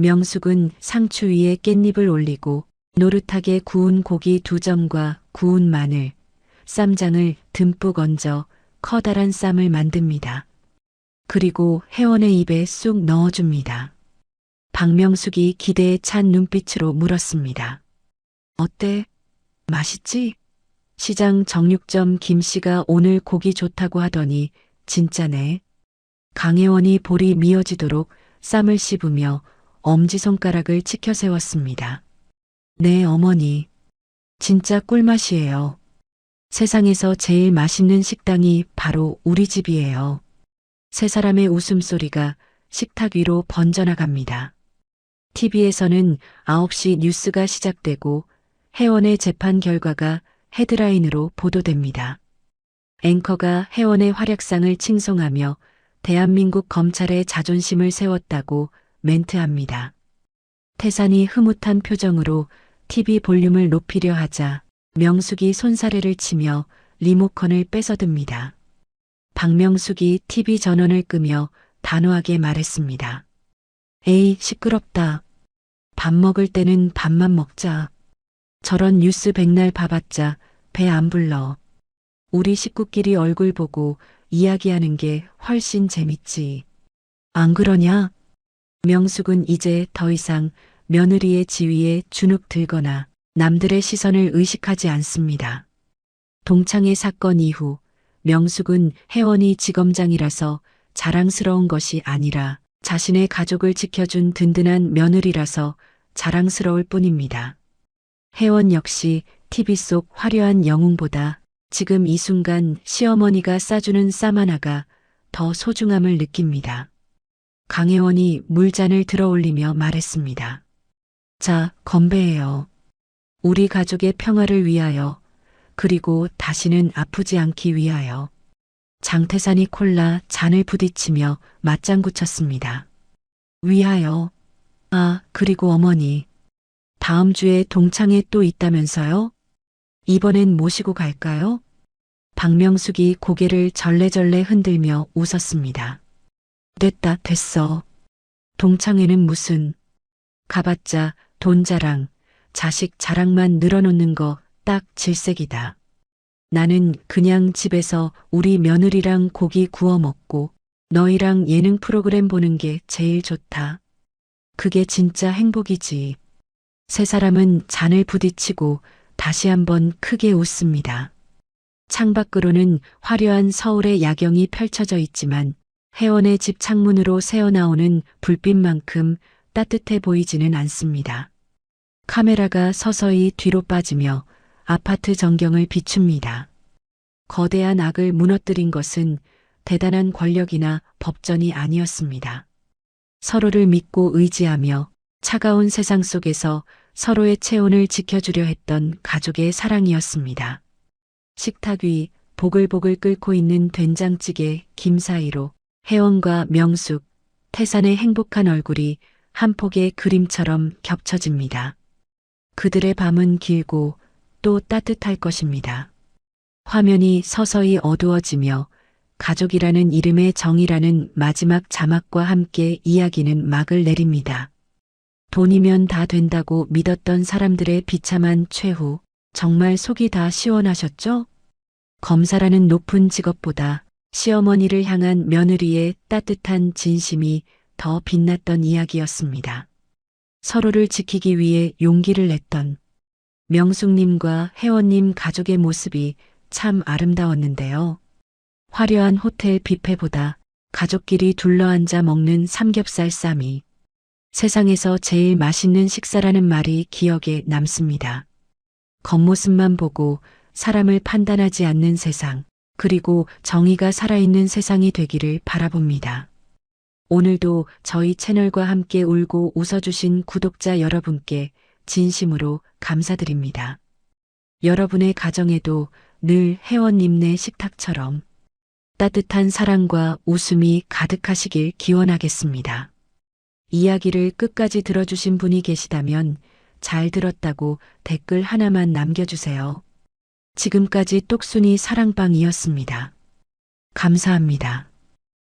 명숙은 상추 위에 깻잎을 올리고 노릇하게 구운 고기 2점과 구운 마늘, 쌈장을 듬뿍 얹어 커다란 쌈을 만듭니다. 그리고 혜원의 입에 쑥 넣어줍니다. 박명숙이 기대에 찬 눈빛으로 물었습니다. 어때? 맛있지? 시장 정육점 김씨가 오늘 고기 좋다고 하더니 진짜네. 강혜원이 볼이 미어지도록 쌈을 씹으며 엄지손가락을 치켜 세웠습니다. 네, 어머니. 진짜 꿀맛이에요. 세상에서 제일 맛있는 식당이 바로 우리 집이에요. 세 사람의 웃음소리가 식탁 위로 번져나갑니다. TV에서는 9시 뉴스가 시작되고 혜원의 재판 결과가 헤드라인으로 보도됩니다. 앵커가 혜원의 활약상을 칭송하며 대한민국 검찰의 자존심을 세웠다고 멘트합니다. 태산이 흐뭇한 표정으로 TV 볼륨을 높이려 하자 명숙이 손사래를 치며 리모컨을 뺏어듭니다. 박명숙이 TV 전원을 끄며 단호하게 말했습니다. 에이, 시끄럽다. 밥 먹을 때는 밥만 먹자. 저런 뉴스 백날 봐봤자 배 안 불러. 우리 식구끼리 얼굴 보고 이야기하는 게 훨씬 재밌지. 안 그러냐? 명숙은 이제 더 이상 며느리의 지위에 주눅 들거나 남들의 시선을 의식하지 않습니다. 동창회 사건 이후 명숙은 혜원이 지검장이라서 자랑스러운 것이 아니라 자신의 가족을 지켜준 든든한 며느리라서 자랑스러울 뿐입니다. 혜원 역시 TV 속 화려한 영웅보다 지금 이 순간 시어머니가 싸주는 쌈 하나가 더 소중함을 느낍니다. 강혜원이 물잔을 들어 올리며 말했습니다. 자, 건배해요. 우리 가족의 평화를 위하여, 그리고 다시는 아프지 않기 위하여. 장태산이 콜라 잔을 부딪히며 맞장구 쳤습니다. 위하여. 아, 그리고 어머니. 다음 주에 동창회 또 있다면서요? 이번엔 모시고 갈까요? 박명숙이 고개를 절레절레 흔들며 웃었습니다. 됐다, 됐어. 동창회는 무슨. 가봤자 돈 자랑, 자식 자랑만 늘어놓는 거 딱 질색이다. 나는 그냥 집에서 우리 며느리랑 고기 구워 먹고 너희랑 예능 프로그램 보는 게 제일 좋다. 그게 진짜 행복이지. 세 사람은 잔을 부딪히고 다시 한번 크게 웃습니다. 창밖으로는 화려한 서울의 야경이 펼쳐져 있지만 혜원의 집 창문으로 새어나오는 불빛만큼 따뜻해 보이지는 않습니다. 카메라가 서서히 뒤로 빠지며 아파트 전경을 비춥니다. 거대한 악을 무너뜨린 것은 대단한 권력이나 법전이 아니었습니다. 서로를 믿고 의지하며 차가운 세상 속에서 서로의 체온을 지켜주려 했던 가족의 사랑이었습니다. 식탁 위 보글보글 끓고 있는 된장찌개 김 사이로 혜원과 명숙, 태산의 행복한 얼굴이 한 폭의 그림처럼 겹쳐집니다. 그들의 밤은 길고 또 따뜻할 것입니다. 화면이 서서히 어두워지며 가족이라는 이름의 정이라는 마지막 자막과 함께 이야기는 막을 내립니다. 돈이면 다 된다고 믿었던 사람들의 비참한 최후, 정말 속이 다 시원하셨죠? 검사라는 높은 직업보다 시어머니를 향한 며느리의 따뜻한 진심이 더 빛났던 이야기였습니다. 서로를 지키기 위해 용기를 냈던 명숙님과 혜원님 가족의 모습이 참 아름다웠는데요. 화려한 호텔 뷔페보다 가족끼리 둘러앉아 먹는 삼겹살 쌈이 세상에서 제일 맛있는 식사라는 말이 기억에 남습니다. 겉모습만 보고 사람을 판단하지 않는 세상, 그리고 정의가 살아있는 세상이 되기를 바라봅니다. 오늘도 저희 채널과 함께 울고 웃어주신 구독자 여러분께 진심으로 감사드립니다. 여러분의 가정에도 늘 혜원님네 식탁처럼 따뜻한 사랑과 웃음이 가득하시길 기원하겠습니다. 이야기를 끝까지 들어주신 분이 계시다면 잘 들었다고 댓글 하나만 남겨주세요. 지금까지 똑순이 사랑방이었습니다. 감사합니다.